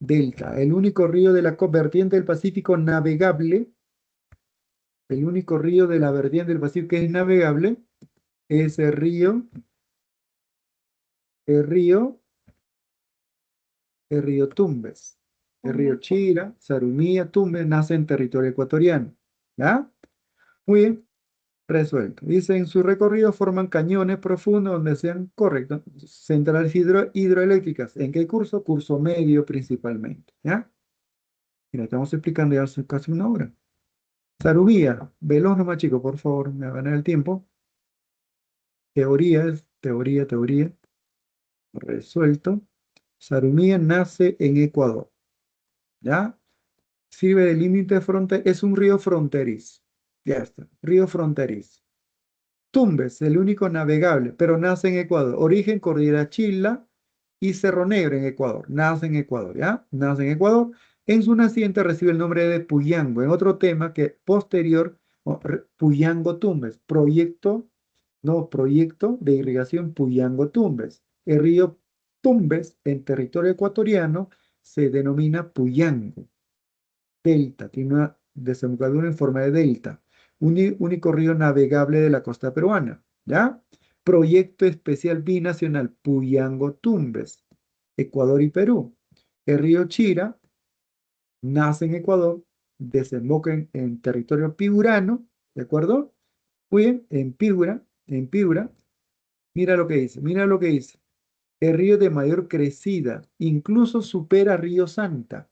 Delta, el único río de la vertiente del Pacífico navegable, el único río de la vertiente del Pacífico que es navegable, es el río, el río Tumbes. El río Chira, Sarumía, Tumbes, nace en territorio ecuatoriano. ¿Ya? Muy bien, resuelto. Dice, en su recorrido forman cañones profundos donde sean correctos. Centrales hidroeléctricas. ¿En qué curso? Curso medio principalmente. ¿Ya? Mira, estamos explicando ya hace casi una hora. Sarumía, veloz nomás, chicos, por favor, me va a ganar el tiempo. Teoría. Resuelto. Sarumía nace en Ecuador. ¿Ya? Sirve de límite fronterizo, es un río fronterizo. Ya está, río fronterizo. Tumbes, el único navegable, pero nace en Ecuador. Origen, Cordillera Chila y Cerro Negro en Ecuador. Nace en Ecuador, ¿ya? Nace en Ecuador. En su naciente recibe el nombre de Puyango, en otro tema que posterior, Puyango Tumbes, proyecto de irrigación Puyango Tumbes. El río Tumbes, en territorio ecuatoriano, se denomina Puyango. Delta, tiene una desembocadura en forma de delta. Único río navegable de la costa peruana, ¿ya? Proyecto especial binacional Puyango-Tumbes, Ecuador y Perú. El río Chira nace en Ecuador, desemboca en territorio piurano, ¿de acuerdo? Muy bien, en Piura, mira lo que dice. El río de mayor crecida, incluso supera Río Santa.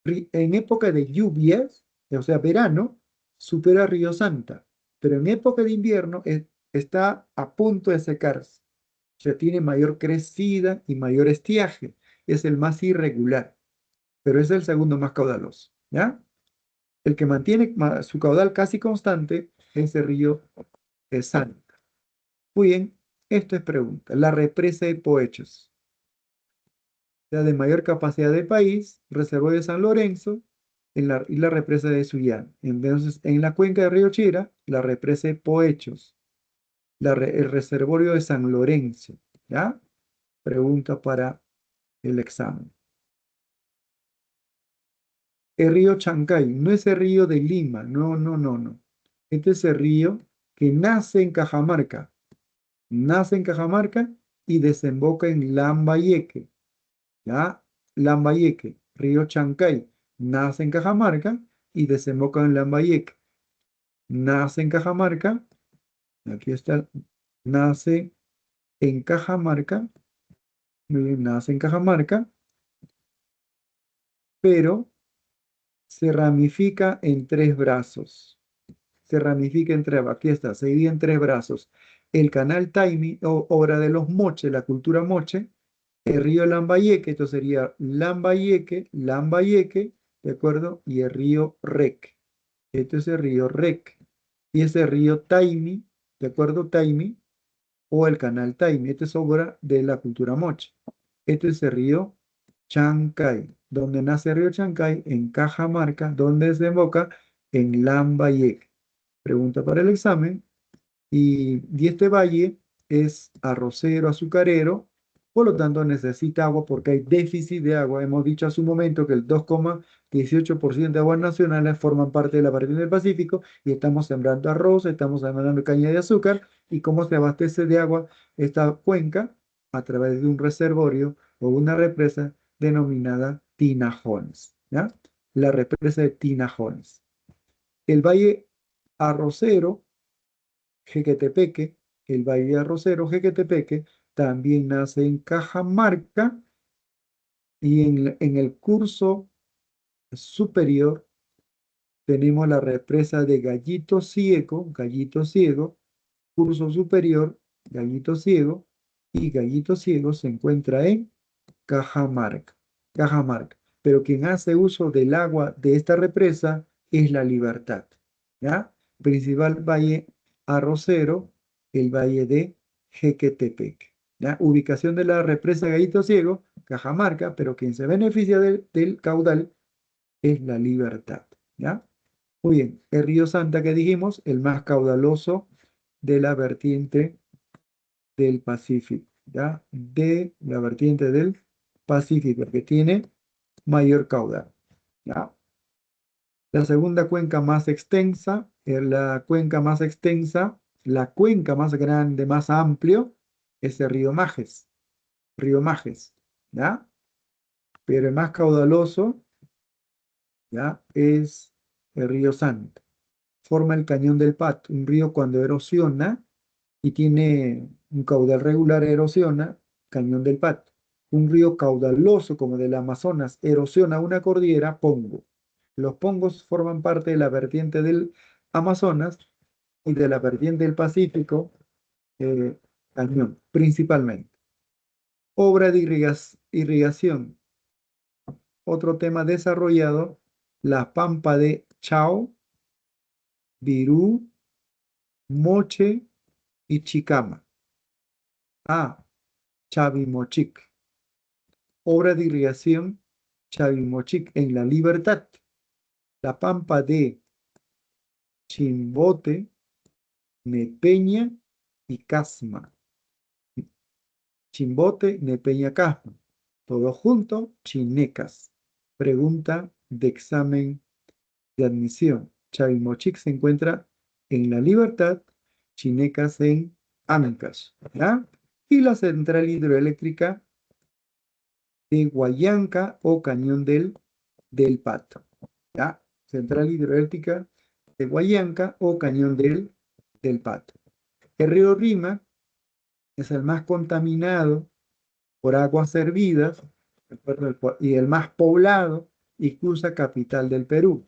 En época de lluvias, o sea, verano, supera Río Santa, pero en época de invierno está a punto de secarse. O sea, tiene mayor crecida y mayor estiaje. Es el más irregular, pero es el segundo más caudaloso, ¿ya? El que mantiene su caudal casi constante es el río Santa. Muy bien, esto es pregunta. La represa de Poechos, la de mayor capacidad del país, reservorio de San Lorenzo y la represa de Suyán. Entonces, en la cuenca del río Chira, la represa de Poechos, el reservorio de San Lorenzo. ¿Ya? Pregunta para el examen. El río Chancay, no es el río de Lima, no. Este es el río que nace en Cajamarca. Nace en Cajamarca y desemboca en Lambayeque. ¿Ya? Lambayeque, río Chancay, nace en Cajamarca y desemboca en Lambayeque. Nace en Cajamarca, aquí está, nace en Cajamarca, muy bien, nace en Cajamarca, pero se ramifica en tres brazos. Se ramifica en tres, aquí está, se divide en tres brazos. El canal Taimi, obra de los Moche, la cultura Moche, el río Lambayeque, esto sería Lambayeque, ¿de acuerdo? Y el río Rec. Este es el río Rec. Y ese río Taimi, ¿de acuerdo? Taimi, o el canal Taimi. Esta es obra de la cultura Moche. Este es el río Chancay. Donde nace el río Chancay, en Cajamarca, donde desemboca en Lambayeque. Pregunta para el examen. Y este valle es arrocero, azucarero, por lo tanto necesita agua porque hay déficit de agua. Hemos dicho hace un momento que el 2,18% de aguas nacionales forman parte de la vertiente del Pacífico y estamos sembrando arroz, estamos sembrando caña de azúcar. ¿Y cómo se abastece de agua esta cuenca? A través de un reservorio o una represa denominada Tinajones, ¿ya? La represa de Tinajones. El valle arrocero Jequetepeque, el Valle Arrocero Jequetepeque, también nace en Cajamarca y en el curso superior tenemos la represa de Gallito Ciego, curso superior, Gallito Ciego, y Gallito Ciego se encuentra en Cajamarca. Pero quien hace uso del agua de esta represa es La Libertad, ¿ya? Principal valle arrocero, el valle de Jequetepeque, ¿ya? Ubicación de la represa Gallito Ciego, Cajamarca, pero quien se beneficia del caudal es La Libertad, ¿ya? Muy bien, el río Santa que dijimos, el más caudaloso de la vertiente del Pacífico, ¿ya? De la vertiente del Pacífico, que tiene mayor caudal, ¿ya? La segunda cuenca más extensa, la cuenca más extensa, la cuenca más grande, más amplio, es el río Majes, ¿ya? Pero el más caudaloso, ¿ya? Es el río Santa. Forma el cañón del Pato, un río cuando erosiona y tiene un caudal regular, erosiona, cañón del Pato. Un río caudaloso como del Amazonas erosiona una cordillera, pongo. Los pongos forman parte de la vertiente del Amazonas y de la vertiente del Pacífico, cañón, principalmente. Obra de irrigación. Otro tema desarrollado, la pampa de Chao, Virú, Moche y Chicama. Chavimochic. Obra de irrigación Chavimochic en La Libertad. La pampa de Chimbote, Nepeña y Casma. Chimbote, Nepeña, Casma. Todo junto, Chinecas. Pregunta de examen de admisión. Chavimochic se encuentra en La Libertad, Chinecas en Ancash, ¿ya? Y la central hidroeléctrica de Guayanca o Cañón del Pato, ¿ya? Central hidroeléctrica de Guayanca o Cañón del Pato. El río Rima es el más contaminado por aguas hervidas y el más poblado y cruza capital del Perú.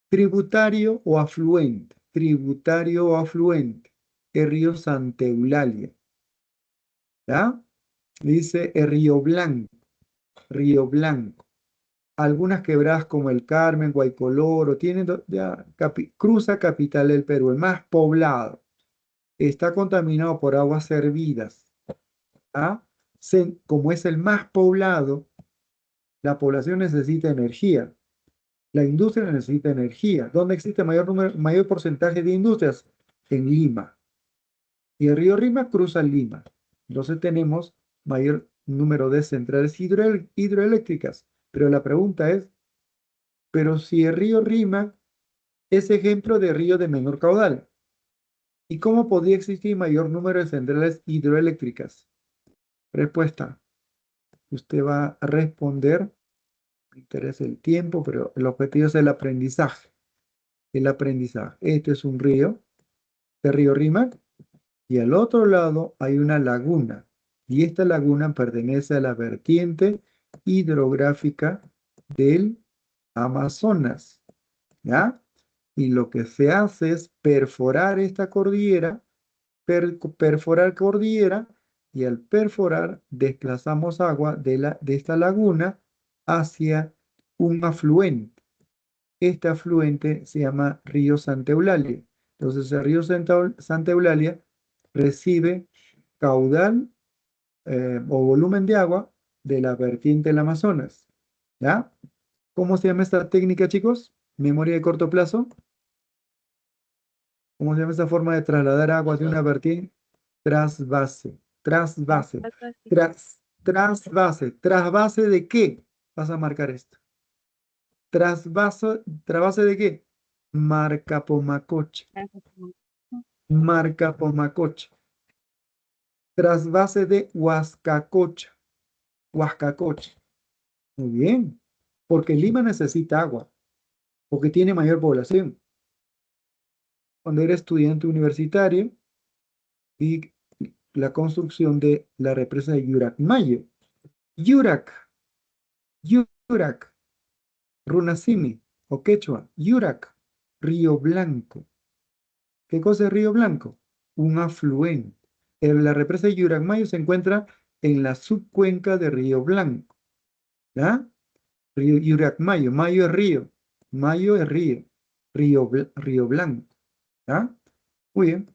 Tributario o afluente. El río Santa Eulalia, ¿ya? Dice el Río Blanco. Algunas quebradas como el Carmen, Guaycoloro, cruza capital del Perú, el más poblado. Está contaminado por aguas hervidas. ¿Ah? Como es el más poblado, la población necesita energía. La industria necesita energía. ¿Dónde existe mayor porcentaje de industrias? En Lima. Y el río Rima cruza Lima. Entonces tenemos mayor número de centrales hidroeléctricas. Pero la pregunta es, pero si el río Rima es ejemplo de río de menor caudal, ¿y cómo podría existir mayor número de centrales hidroeléctricas? Respuesta. Usted va a responder, me interesa el tiempo, pero el objetivo es el aprendizaje. Este es un río, el río Rima, y al otro lado hay una laguna. Y esta laguna pertenece a la vertiente hidrográfica del Amazonas, ¿ya? Y lo que se hace es perforar esta cordillera, perforar cordillera, y al perforar desplazamos agua de esta laguna hacia un afluente. Este afluente se llama río Santa Eulalia. Entonces el río Santa Eulalia recibe caudal o volumen de agua de la vertiente del Amazonas. ¿Ya? ¿Cómo se llama esta técnica, chicos? Memoria de corto plazo. ¿Cómo se llama esta forma de trasladar agua de una vertiente? Trasvase. Trasvase. Trasvase. ¿Trasvase de qué? Vas a marcar esto. ¿Trasvase de qué? Marca Pomacocha. Marca Pomacocha. Trasvase de Huascacocha. Huascacocha. Muy bien. Porque Lima necesita agua. Porque tiene mayor población. Cuando era estudiante universitario, y la construcción de la represa de Yuracmayo. Yurac, Yurac, Runasimi o Quechua, Yurac, Río Blanco. ¿Qué cosa es Río Blanco? Un afluente. La represa de Yuracmayo se encuentra en la subcuenca de Río Blanco. ¿Ya? Río Yuracmayo, Mayo es río, Mayo es río, Río Blanco. ¿Ya? Muy bien.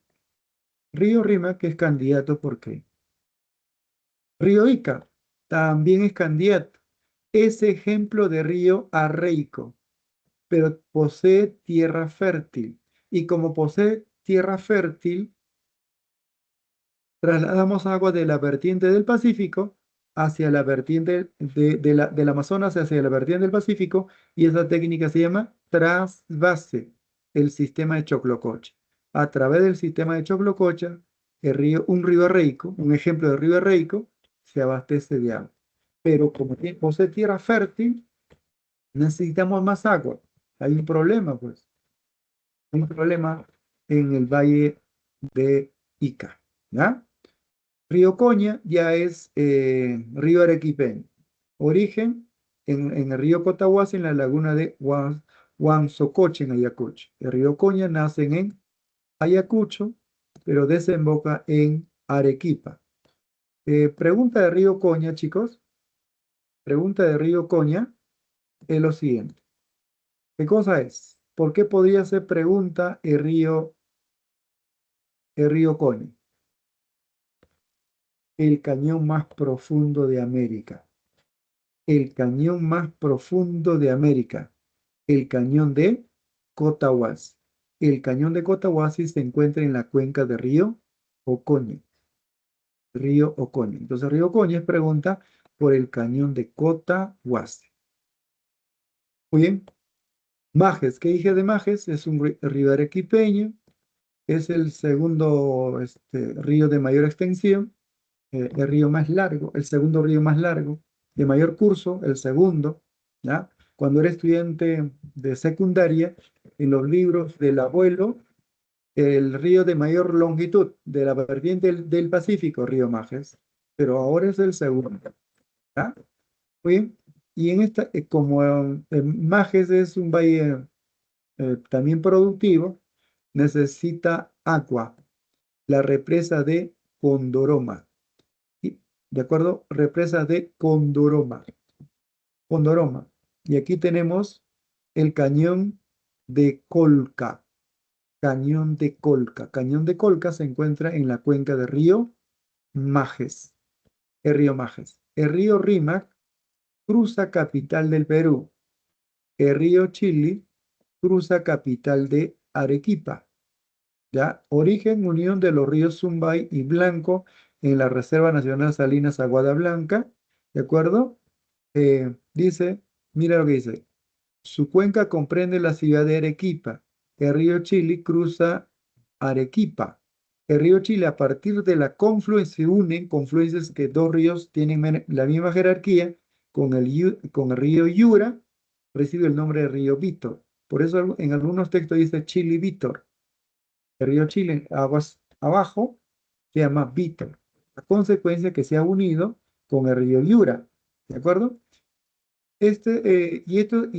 Río Rima, que es candidato, ¿por qué? Río Ica también es candidato. Es ejemplo de río arreico, pero posee tierra fértil. Y como posee tierra fértil, trasladamos agua de la vertiente del Pacífico hacia la vertiente del Amazonas, hacia la vertiente del Pacífico, y esa técnica se llama trasvase, el sistema de Choclococha. A través del sistema de Choclococha, un río arreico, un ejemplo de río arreico, se abastece de agua. Pero como posee tierra fértil, necesitamos más agua. Hay un problema, pues. Hay un problema en el valle de Ica. ¿Ya? Río Coña ya es río arequipeño. Origen en el río Cotahuasi, en la laguna de Huamsocoche, en Ayacucho. El río Coña nace en Ayacucho, pero desemboca en Arequipa. Pregunta de río Coña, chicos. Pregunta de río Coña es lo siguiente. ¿Qué cosa es? ¿Por qué podría ser pregunta el río Coña? El cañón más profundo de América. El cañón más profundo de América. El cañón de Cotahuasi. El cañón de Cotahuasi se encuentra en la cuenca del río Ocoña. Río Ocoña. Entonces, río Ocoña es pregunta por el cañón de Cotahuasi. Muy bien. Majes, ¿qué dije de Majes? Es un río arequipeño. Es el segundo río de mayor extensión. El río más largo, el segundo río más largo, de mayor curso, el segundo, ¿ya? Cuando era estudiante de secundaria, en los libros del abuelo, el río de mayor longitud de la vertiente del Pacífico, río Majes, pero ahora es el segundo, ¿ya? Muy bien. Y en esta, como Majes es un valle también productivo, necesita agua, la represa de Condoroma. ¿De acuerdo? Represa de Condoroma. Condoroma. Y aquí tenemos el cañón de Colca. Cañón de Colca. Cañón de Colca se encuentra en la cuenca del río Majes. El río Majes. El río Rímac cruza capital del Perú. El río Chili cruza capital de Arequipa. ¿Ya? Origen, unión de los ríos Zumbay y Blanco en la Reserva Nacional Salinas Aguada Blanca, ¿de acuerdo? Dice, mira lo que dice, su cuenca comprende la ciudad de Arequipa, el río Chili cruza Arequipa, el río Chili a partir de la confluencia, se unen confluencias que dos ríos tienen la misma jerarquía, con el río Yura, recibe el nombre de río Vítor, por eso en algunos textos dice Chili Vítor. El río Chile, aguas abajo, se llama Vítor. La consecuencia que se ha unido con el río Yura, ¿de acuerdo? Y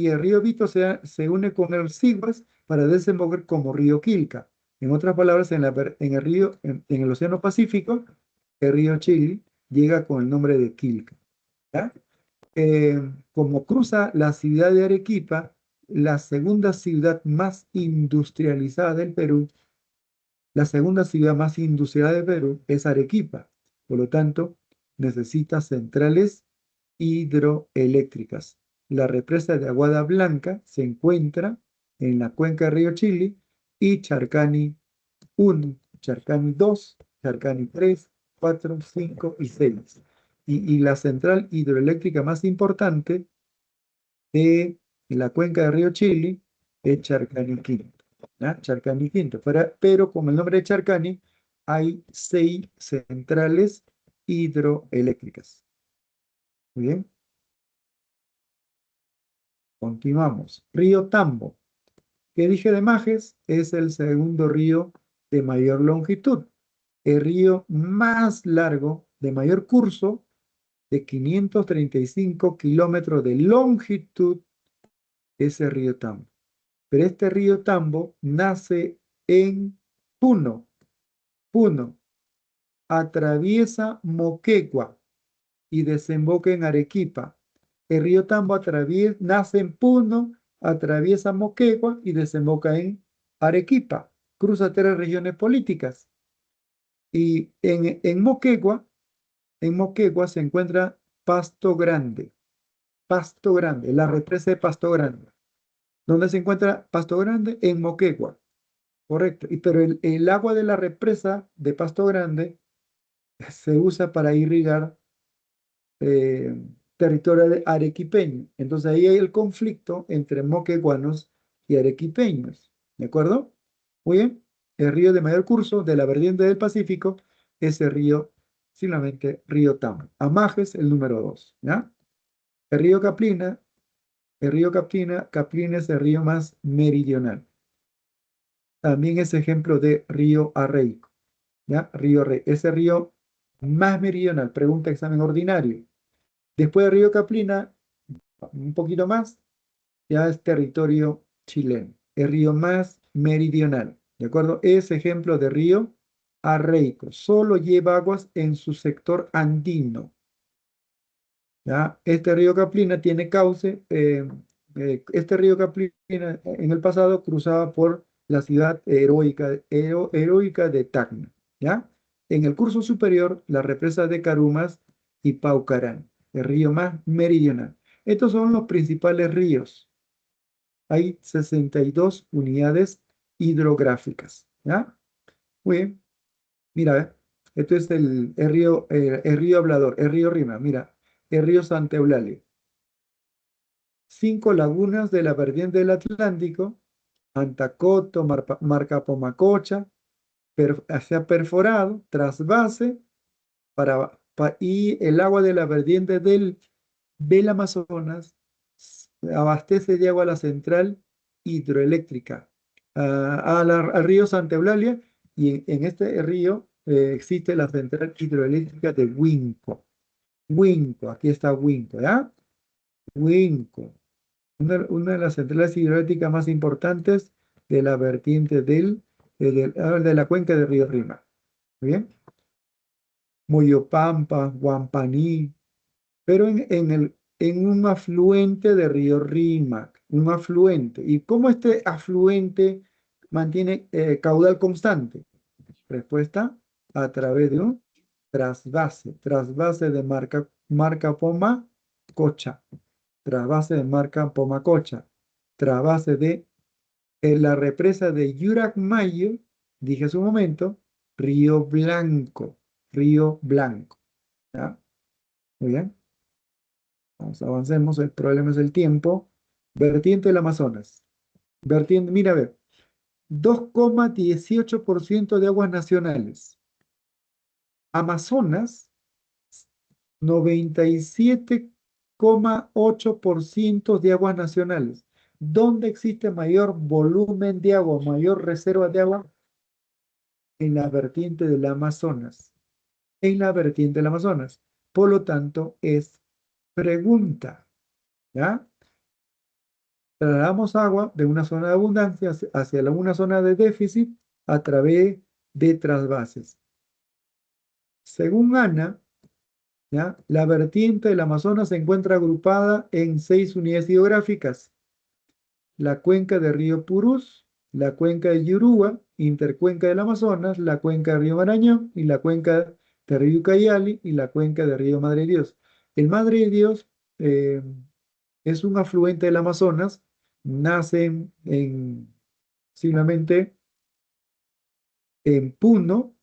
el río Vítor se une con el Siguas para desembocar como río Quilca. En otras palabras, en el Océano Pacífico, el río Chile llega con el nombre de Quilca. ¿Ya? Como cruza la ciudad de Arequipa, la segunda ciudad más industrializada del Perú, la segunda ciudad más industrial de Perú es Arequipa. Por lo tanto, necesita centrales hidroeléctricas. La represa de Aguada Blanca se encuentra en la cuenca del río Chili y Charcani 1, Charcani 2, Charcani 3, 4, 5 y 6. Y la central hidroeléctrica más importante de la cuenca del río Chili es Charcani Quinto. ¿Ya? Charcani Quinto. Pero con el nombre de Charcani hay 6 centrales hidroeléctricas. Muy bien. Continuamos. Río Tambo. ¿Qué dije de Majes? Es el segundo río de mayor longitud. El río más largo, de mayor curso, de 535 kilómetros de longitud, es el río Tambo. Pero este río Tambo nace en Puno. Puno. Atraviesa Moquegua y desemboca en Arequipa. El río Tambo nace en Puno, atraviesa Moquegua y desemboca en Arequipa. Cruza 3 regiones políticas. Y en Moquegua se encuentra Pasto Grande. Pasto Grande, la represa de Pasto Grande. ¿Dónde se encuentra Pasto Grande? En Moquegua. Correcto. Pero el agua de la represa de Pasto Grande se usa para irrigar territorio arequipeño. Entonces ahí hay el conflicto entre moqueguanos y arequipeños. ¿De acuerdo? Muy bien. El río de mayor curso de la vertiente del Pacífico es el río, simplemente río Tambo. Amajes, el número 2. ¿Ya? El río Caplina es el río más meridional. También es ejemplo de río Arreico. ¿Ya? Río Arreico. Ese río más meridional. Pregunta examen ordinario. Después del río Caplina, un poquito más, ya es territorio chileno. El río más meridional. ¿De acuerdo? Es ejemplo de río Arreico. Solo lleva aguas en su sector andino. ¿Ya? Este río Caplina tiene cauce. Este río Caplina en el pasado cruzaba por la ciudad heroica de Tacna. ¿Ya? En el curso superior, la represa de Carumas y Paucarán, el río más meridional. Estos son los principales ríos. Hay 62 unidades hidrográficas. ¿Ya? Muy bien. Mira, esto es el río Hablador, el río Rima. Mira, el río Santa Eulalia. 5 lagunas de la vertiente del Atlántico, Antacoto, Marcapomacocha, se ha perforado, trasvase, y el agua de la vertiente del Amazonas abastece de agua a la central hidroeléctrica, al río Santa Eulalia, y en este río existe la central hidroeléctrica de Huinco. Huinco, aquí está Huinco, ¿ya? Huinco, una de las centrales hidroeléctricas más importantes de la vertiente de la cuenca del río Rima. ¿Muy bien? Moyopampa, Guampaní, pero en un afluente de río Rímac, un afluente. ¿Y cómo este afluente mantiene caudal constante? Respuesta, a través de un trasvase de marca Pomacocha, trasvase de marca Pomacocha, trasvase de la represa de Yuracmayo, dije hace un momento, Río Blanco, ¿ya? Muy bien. Avancemos, el problema es el tiempo. Vertiente del Amazonas. Mira, a ver, 2,18% de aguas nacionales. Amazonas, 97,8% de aguas nacionales. ¿Dónde existe mayor volumen de agua, mayor reserva de agua? En la vertiente del Amazonas. En la vertiente del Amazonas. Por lo tanto, es pregunta. ¿Ya? Trasladamos agua de una zona de abundancia hacia una zona de déficit a través de trasvases. Según Ana, ¿ya? La vertiente del Amazonas se encuentra agrupada en 6 unidades hidrográficas. La cuenca del río Purús, la cuenca del Yurúa, intercuenca del Amazonas, la cuenca del río Marañón y la cuenca del río Ucayali y la cuenca del río Madre de Dios. El Madre de Dios es un afluente del Amazonas, nace simplemente en Puno,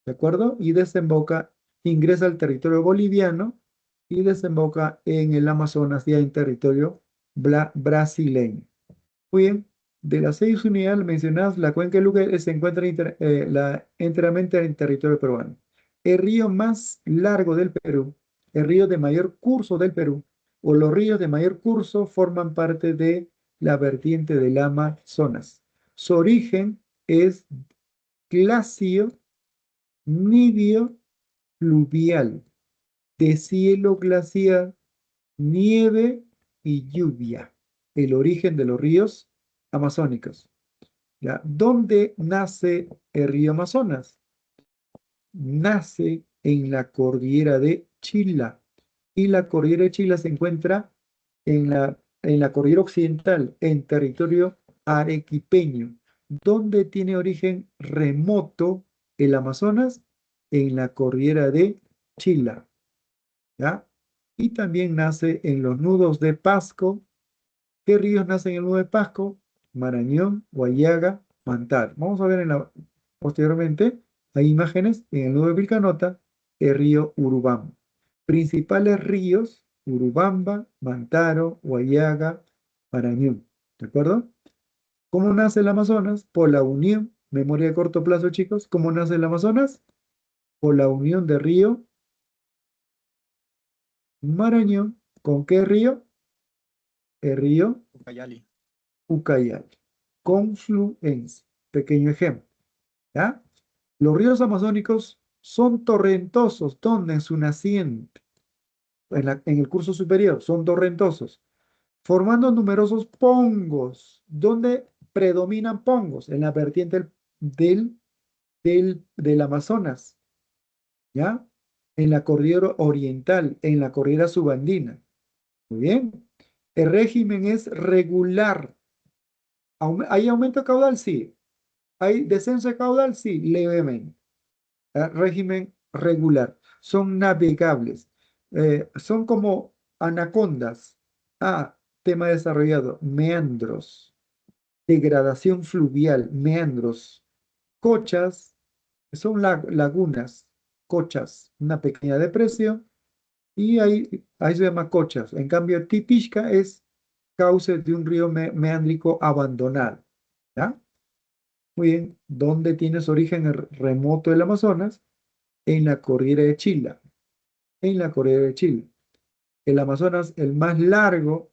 ¿de acuerdo? Y desemboca, ingresa al territorio boliviano y desemboca en el Amazonas, ya en territorio brasileño. Muy bien, de las 6 unidades mencionadas, la cuenca del Luque se encuentra enteramente en el territorio peruano. El río más largo del Perú, el río de mayor curso del Perú, o los ríos de mayor curso forman parte de la vertiente del Amazonas. Su origen es glacio, nivio, fluvial, de cielo glaciar, nieve y lluvia. El origen de los ríos amazónicos. ¿Ya? ¿Dónde nace el río Amazonas? Nace en la cordillera de Chila. Y la cordillera de Chila se encuentra en la cordillera occidental, en territorio arequipeño. ¿Dónde tiene origen remoto el Amazonas? En la cordillera de Chila. ¿Ya? Y también nace en los nudos de Pasco. ¿Qué ríos nacen en el nudo de Pasco? Marañón, Guayaga, Mantar. Vamos a ver posteriormente, hay imágenes en el nudo de Vilcanota, el río Urubamba. Principales ríos, Urubamba, Mantaro, Guayaga, Marañón. ¿De acuerdo? ¿Cómo nace el Amazonas? Por la unión, memoria de corto plazo, chicos. ¿Cómo nace el Amazonas? Por la unión de río Marañón. ¿Con qué río? El río Ucayali. Ucayali. Confluencia. Pequeño ejemplo. ¿Ya? Los ríos amazónicos son torrentosos. ¿Dónde? En su naciente. En el curso superior. Son torrentosos. Formando numerosos pongos. ¿Dónde predominan pongos? En la vertiente del Amazonas. ¿Ya? En la cordillera oriental. En la cordillera subandina. Muy bien. El régimen es regular. ¿Hay aumento de caudal? Sí. ¿Hay descenso de caudal? Sí, levemente. Régimen regular. Son navegables. Son como anacondas. Tema desarrollado. Meandros. Degradación fluvial. Meandros. Cochas. Son lagunas. Cochas. Una pequeña depresión. Y ahí se llama cochas. En cambio, tipisca es cauce de un río meándrico abandonado. ¿Ya? Muy bien. ¿Dónde tiene su origen el remoto del Amazonas? En la cordillera de Chile. En la cordillera de Chile. El Amazonas, el más largo,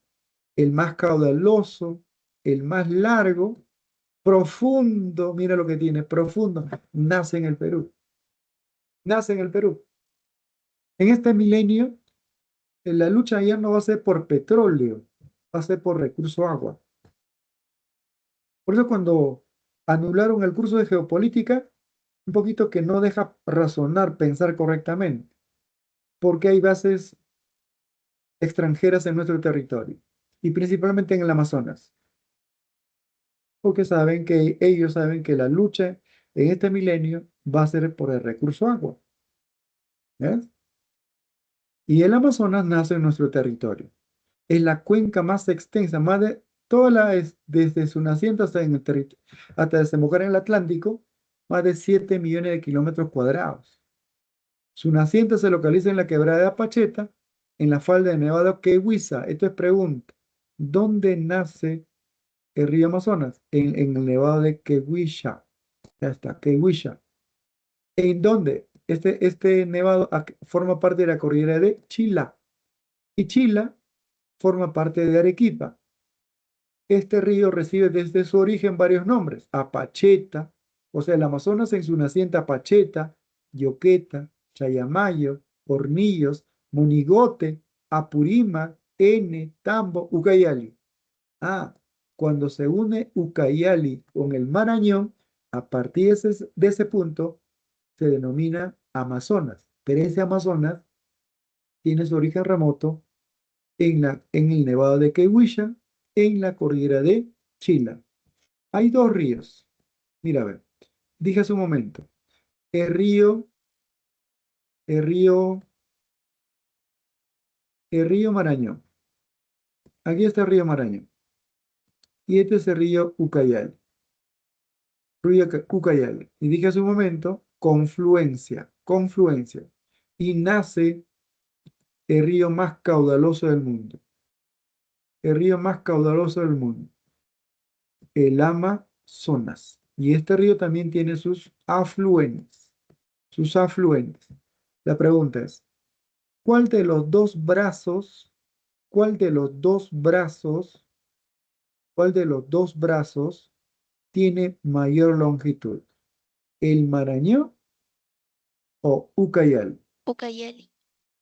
el más caudaloso, el más largo, profundo, mira lo que tiene, profundo, nace en el Perú. Nace en el Perú. En este milenio, la lucha ya no va a ser por petróleo, va a ser por recurso agua. Por eso cuando anularon el curso de geopolítica, un poquito que no deja razonar, pensar correctamente, porque hay bases extranjeras en nuestro territorio, y principalmente en el Amazonas, porque ellos saben que la lucha en este milenio va a ser por el recurso agua. ¿Ves? Y el Amazonas nace en nuestro territorio. Es la cuenca más extensa, más de desde su nacimiento hasta desembocar en el Atlántico, más de 7 millones de kilómetros cuadrados. Su naciente se localiza en la quebrada de Apacheta, en la falda de Nevado Quehuiza. Esto es pregunta. ¿Dónde nace el río Amazonas? En el Nevado de Quehuiza. Ya está, Quehuiza. ¿En dónde? Este nevado forma parte de la cordillera de Chila. Y Chila forma parte de Arequipa. Este río recibe desde su origen varios nombres. Apacheta, o sea, el Amazonas en su naciente Apacheta, Yoqueta, Chayamayo, Hornillos, Monigote, Apurímac, Ene, Tambo, Ucayali. Cuando se une Ucayali con el Marañón, a partir de ese punto se denomina Amazonas. Pero ese Amazonas tiene su origen remoto en el Nevado de Quehuisha, en la cordillera de Chila. Hay dos ríos. Mira, a ver, dije hace un momento, el río el río Marañón. Aquí está el río Marañón. Y este es el río Ucayali. Río Ucayali. Y dije hace un momento, confluencia. Y nace el río más caudaloso del mundo. El río más caudaloso del mundo. El Amazonas. Y este río también tiene sus afluentes. La pregunta es, ¿cuál de los dos brazos tiene mayor longitud? ¿El Marañón o Ucayali? Ucayali.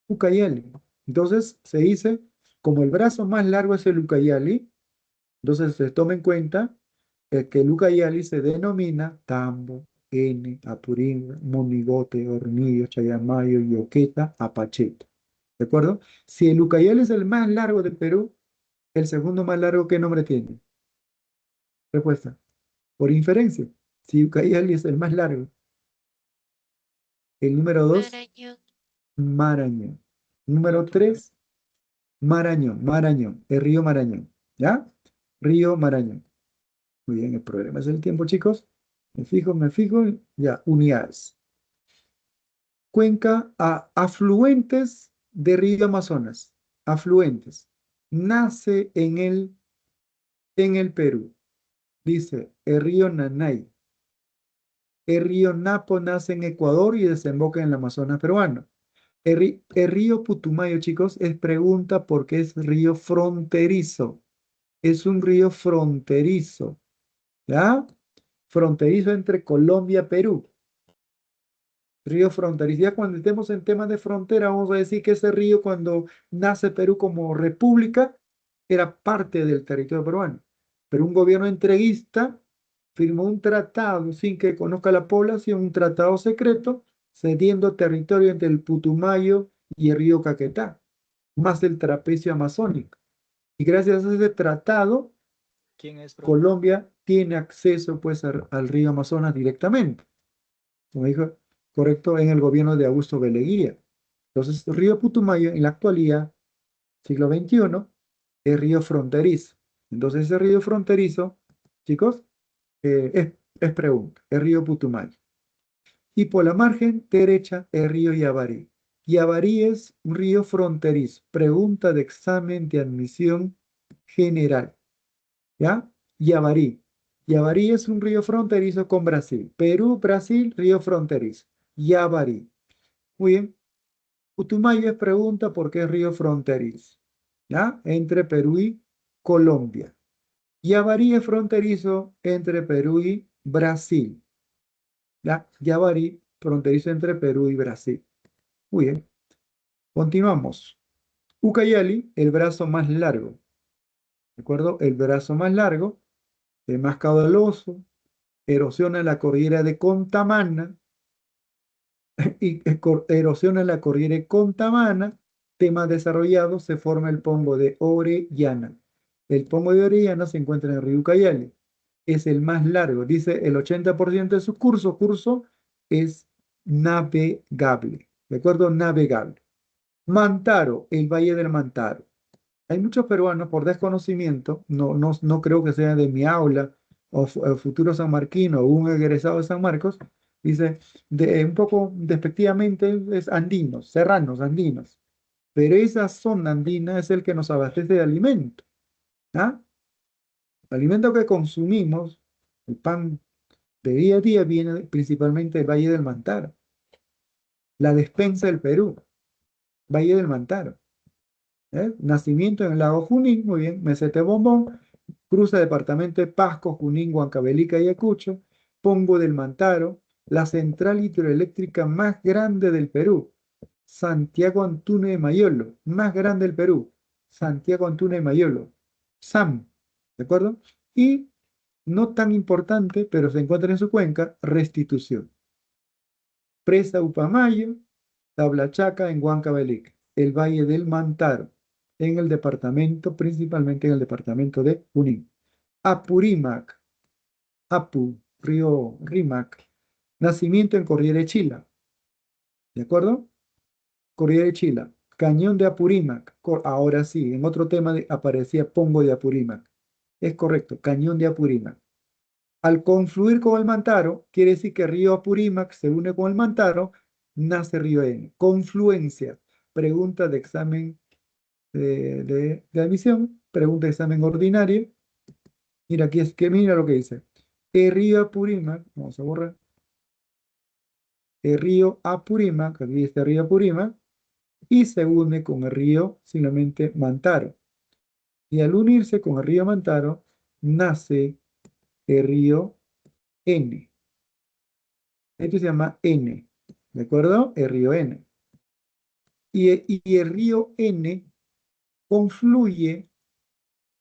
Ucayali. Entonces se dice, como el brazo más largo es el Ucayali, entonces se toma en cuenta que el Ucayali se denomina Tambo, N, Apurímac, Monigote, Hornillo, Chayamayo, Yoqueta, Apacheta. ¿De acuerdo? Si el Ucayali es el más largo del Perú, el segundo más largo, ¿qué nombre tiene? Respuesta. Por inferencia. Si Ucayali es el más largo. El número 2, Marañón. Marañón. Número 3, Marañón, el río Marañón. ¿Ya? Río Marañón. Muy bien, el problema es el tiempo, chicos. Me fijo. Ya, unidades. Cuenca a afluentes de río Amazonas. Afluentes. Nace en el Perú. Dice el río Nanay. El río Napo nace en Ecuador y desemboca en el Amazonas peruano. El río Putumayo, chicos, es pregunta porque es río fronterizo. Es un río fronterizo. ¿Ya? Fronterizo entre Colombia y Perú. Río fronterizo. Ya cuando estemos en temas de frontera, vamos a decir que ese río, cuando nace Perú como república, era parte del territorio peruano. Pero un gobierno entreguista firmó un tratado sin que conozca la población, un tratado secreto, cediendo territorio entre el Putumayo y el río Caquetá, más el trapecio amazónico. Y gracias a ese tratado, ¿Quién es, profe? Colombia tiene acceso pues al río Amazonas directamente, como dijo, correcto, en el gobierno de Augusto Beleguía. Entonces, el río Putumayo en la actualidad, siglo XXI, es río fronterizo. Entonces, ese río fronterizo, chicos, es pregunta, el río Putumayo. Y por la margen derecha, el río Yavarí. Yavarí es un río fronterizo. Pregunta de examen de admisión general. ¿Ya? Yavarí. Yavarí es un río fronterizo con Brasil. Perú, Brasil, río fronterizo. Yavarí. Muy bien. Putumayo es pregunta por qué es río fronterizo. ¿Ya? Entre Perú y Colombia. Yavarí es fronterizo entre Perú y Brasil. ¿Ya? Yavarí, fronterizo entre Perú y Brasil. Muy bien. Continuamos. Ucayali, el brazo más largo. ¿De acuerdo? El brazo más largo, el más caudaloso, erosiona la cordillera de Contamana y erosiona la cordillera de Contamana, tema desarrollado, se forma el pongo de Orellana. El pongo de Orellana se encuentra en el río Ucayali. Es el más largo, dice el 80% de su curso es navegable. ¿De acuerdo? Navegable. Mantaro, el Valle del Mantaro. Hay muchos peruanos por desconocimiento, no creo que sea de mi aula o futuro sanmarquino o un egresado de San Marcos, dice un poco despectivamente es andinos, serranos, andinos. Pero esa zona andina es el que nos abastece de alimento. ¿Ah? El alimento que consumimos, el pan de día a día, viene principalmente del Valle del Mantaro. La despensa del Perú, Valle del Mantaro. Nacimiento en el lago Junín, muy bien, Mesete Bombón, cruza departamento de Pasco, Junín, Huancavelica y Ayacucho, Pongo del Mantaro, la central hidroeléctrica más grande del Perú, Santiago Antúnez de Mayolo, más grande del Perú, Santiago Antúnez de Mayolo, SAM, ¿de acuerdo? Y no tan importante, pero se encuentra en su cuenca, Restitución. Presa Upamayo, Tablachaca en Huancavelica, el Valle del Mantaro, en el departamento, principalmente en el departamento de Junín. Apurímac, Apu, río Rímac, nacimiento en Corriere Chila, ¿de acuerdo? Cordillera de Chila, Cañón de Apurímac. Ahora sí, en otro tema aparecía Pongo de Apurímac. Es correcto, Cañón de Apurímac. Al confluir con el Mantaro, quiere decir que río Apurímac se une con el Mantaro, nace río N. Confluencia, pregunta de examen de admisión, pregunta de examen ordinario. Mira, aquí es que mira lo que dice. El río Apurímac, vamos a borrar. El río Apurímac, aquí está el río Apurímac, y se une con el río simplemente Mantaro. Y al unirse con el río Mantaro, nace el río N. Esto se llama N, ¿de acuerdo? El río N. Y el río N confluye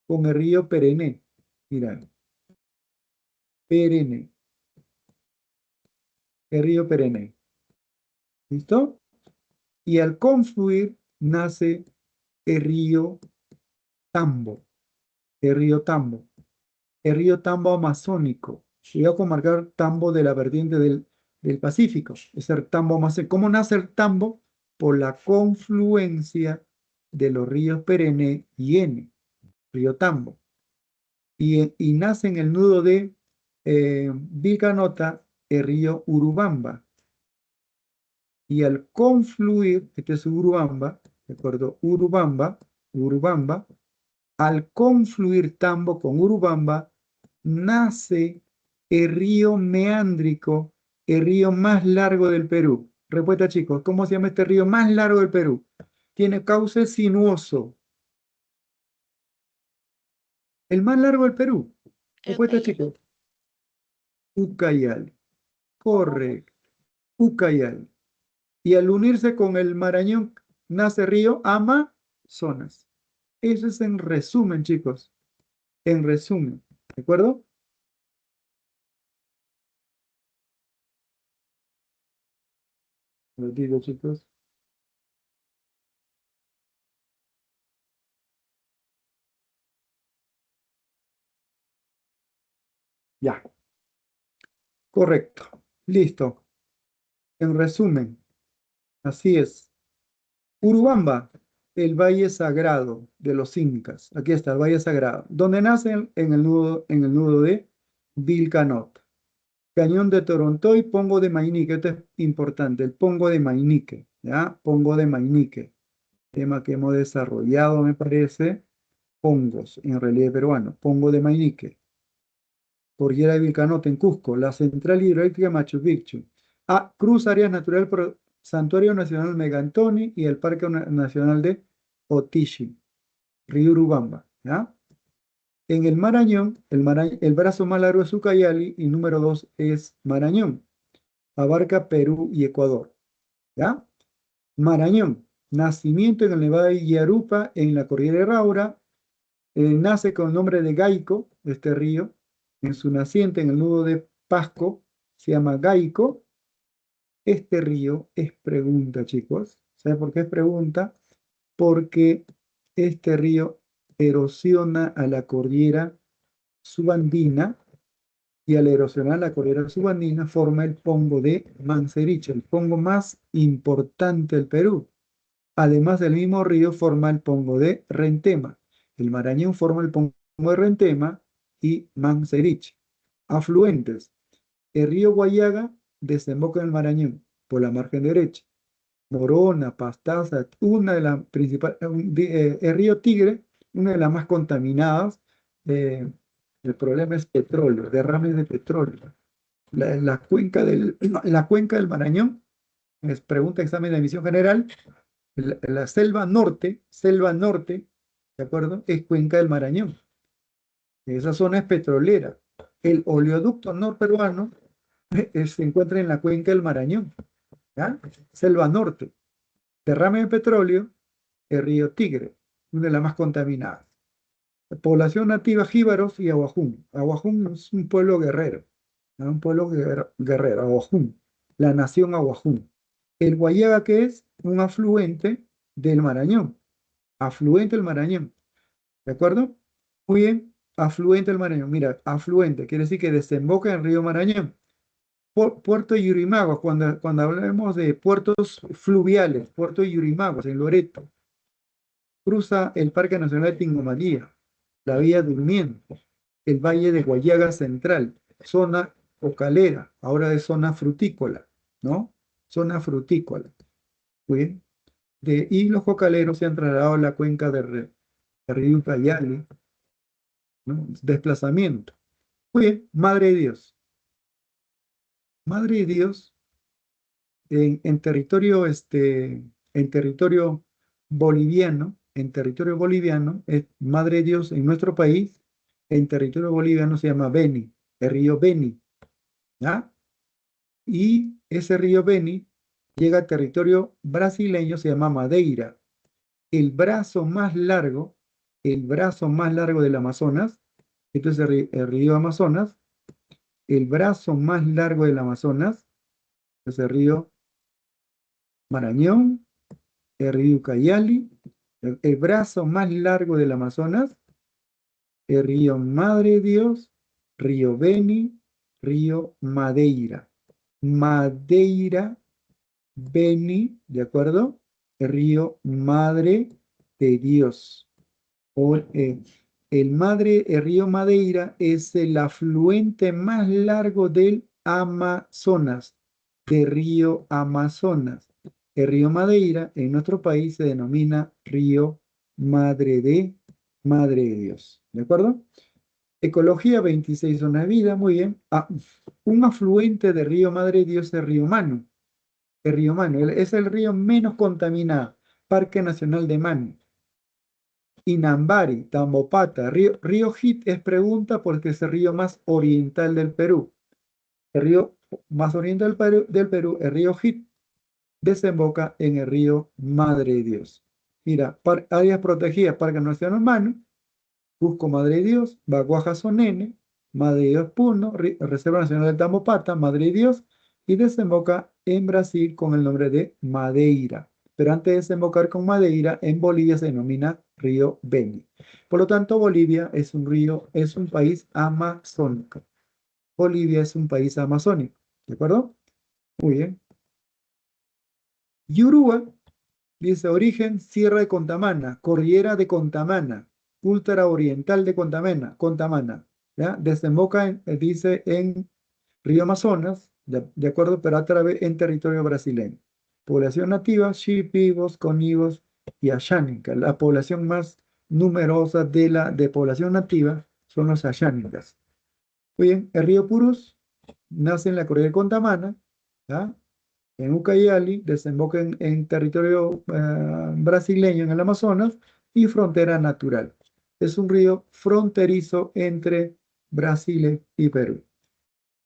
con el río Perene. Mira, Perene. El río Perene. ¿Listo? Y al confluir nace el río Tambo. El río Tambo. El río Tambo amazónico. Voy a marcar Tambo de la vertiente del Pacífico. Es el Tambo amazónico. ¿Cómo nace el Tambo? Por la confluencia de los ríos Perene y N. Río Tambo. Y nace en el nudo de Vilcanota el río Urubamba. Y al confluir, este es Urubamba, ¿de acuerdo? Urubamba, al confluir Tambo con Urubamba, nace el río Meándrico, el río más largo del Perú. Respuesta, chicos, ¿cómo se llama este río más largo del Perú? Tiene cauce sinuoso. El más largo del Perú. Respuesta, chicos. Ucayali. Correcto. Ucayali. Y al unirse con el Marañón, nace río Amazonas. Eso es en resumen, chicos. En resumen. ¿De acuerdo? Lo digo, chicos. Ya. Correcto. Listo. En resumen, así es. Urubamba, el valle sagrado de los incas. Aquí está, el valle sagrado. Donde nacen en el nudo de Vilcanot. Cañón de Torontoy, Pongo de Mainique. Esto es importante, el Pongo de Mainique. ¿Ya? Pongo de Mainique. Tema que hemos desarrollado, me parece. Pongos, en relieve peruano. Pongo de Mainique. Cordillera de Vilcanote en Cusco, la central hidroeléctrica Machu Picchu. Cruz Áreas Naturales por Santuario Nacional Megantoni y el Parque Nacional de Otishi, Río Urubamba. ¿Ya? En el Marañón, el brazo más largo es Ucayali y número 2 es Marañón. Abarca Perú y Ecuador. ¿Ya? Marañón, nacimiento en el Nevado de Yarupa, en la Cordillera de Raura. Nace con el nombre de Gaico, este río. En su naciente, en el nudo de Pasco, se llama Gaico. Este río es pregunta, chicos. ¿Saben por qué es pregunta? Porque este río erosiona a la cordillera subandina y al erosionar la cordillera subandina forma el pongo de Manseriche, el pongo más importante del Perú. Además del mismo río forma el pongo de Rentema. El Marañón forma el pongo de Rentema y Manseriche. Afluentes. El río Guayaga desemboca en el Marañón por la margen derecha. Morona, Pastaza, una de las principales, el río Tigre, una de las más contaminadas. El problema es petróleo, derrames de petróleo. La cuenca del Marañón, es pregunta examen de admisión general, la selva norte, ¿de acuerdo? Es cuenca del Marañón. Esa zona es petrolera. El oleoducto norperuano se encuentra en la cuenca del Marañón. ¿Ya? Selva norte. Derrame de petróleo, el río Tigre, una de las más contaminadas. La población nativa jíbaros y aguajún. Aguajún es un pueblo guerrero. ¿No? Un pueblo guerrero, aguajún. La nación aguajún. El Guayaga, que es un afluente del Marañón. Afluente del Marañón. ¿De acuerdo? Muy bien. Afluente del Marañón. Mira, afluente quiere decir que desemboca en el río Marañón. Puerto Yurimaguas, cuando hablamos de puertos fluviales, Puerto Yurimaguas, en Loreto, cruza el Parque Nacional de Tingomaría, la Vía Durmiente, el Valle de Guayaga Central, zona cocalera, ahora es zona frutícola, ¿no? Zona frutícola. Muy bien. Y los cocaleros se han trasladado a la cuenca de río Ucayali, ¿no? Desplazamiento. Muy bien, Madre de Dios. Madre de Dios en territorio, en territorio boliviano, es Madre de Dios en nuestro país, en territorio boliviano se llama Beni, el río Beni, ¿ya? Y ese río Beni llega al territorio brasileño, se llama Madeira. El brazo más largo del Amazonas, esto es el río Amazonas, el brazo más largo del Amazonas es el río Marañón, el río Ucayali, el brazo más largo del Amazonas, el río Madre de Dios, río Beni, río Madeira. Madeira, Beni, ¿de acuerdo? El río Madre de Dios. El río Madeira es el afluente más largo del Amazonas, del río Amazonas. El río Madeira en nuestro país se denomina río Madre de Dios. ¿De acuerdo? Ecología, 26 zonas de vida, muy bien. Un afluente del río Madre de Dios es el río Manu. El río Manu es el río menos contaminado. Parque Nacional de Manu. Inambari, Tambopata, río Jit es pregunta porque es el río más oriental del Perú. El río más oriental del Perú, el río Jit, desemboca en el río Madre de Dios. Mira, áreas protegidas, Parque Nacional Manu, Cusco Madre de Dios, Baguaja Sonene, Madre de Dios Puno, Reserva Nacional del Tambopata, Madre de Dios, y desemboca en Brasil con el nombre de Madeira. Pero antes de desembocar con Madeira, en Bolivia se denomina río Beni. Por lo tanto, Bolivia es un país amazónico. Bolivia es un país amazónico. ¿De acuerdo? Muy bien. Yurúa dice origen Sierra de Contamana, Cordillera de Contamana, ultra oriental de Contamana, ¿ya? Desemboca dice en río Amazonas, de acuerdo, pero a través en territorio brasileño. Población nativa, Shipibos, Conibos y Ashánica. La población más numerosa de población nativa son los Ashánicas. Muy bien, el río Purus nace en la cordillera de Contamana, ¿ya? En Ucayali, desemboca en territorio brasileño en el Amazonas y frontera natural. Es un río fronterizo entre Brasil y Perú.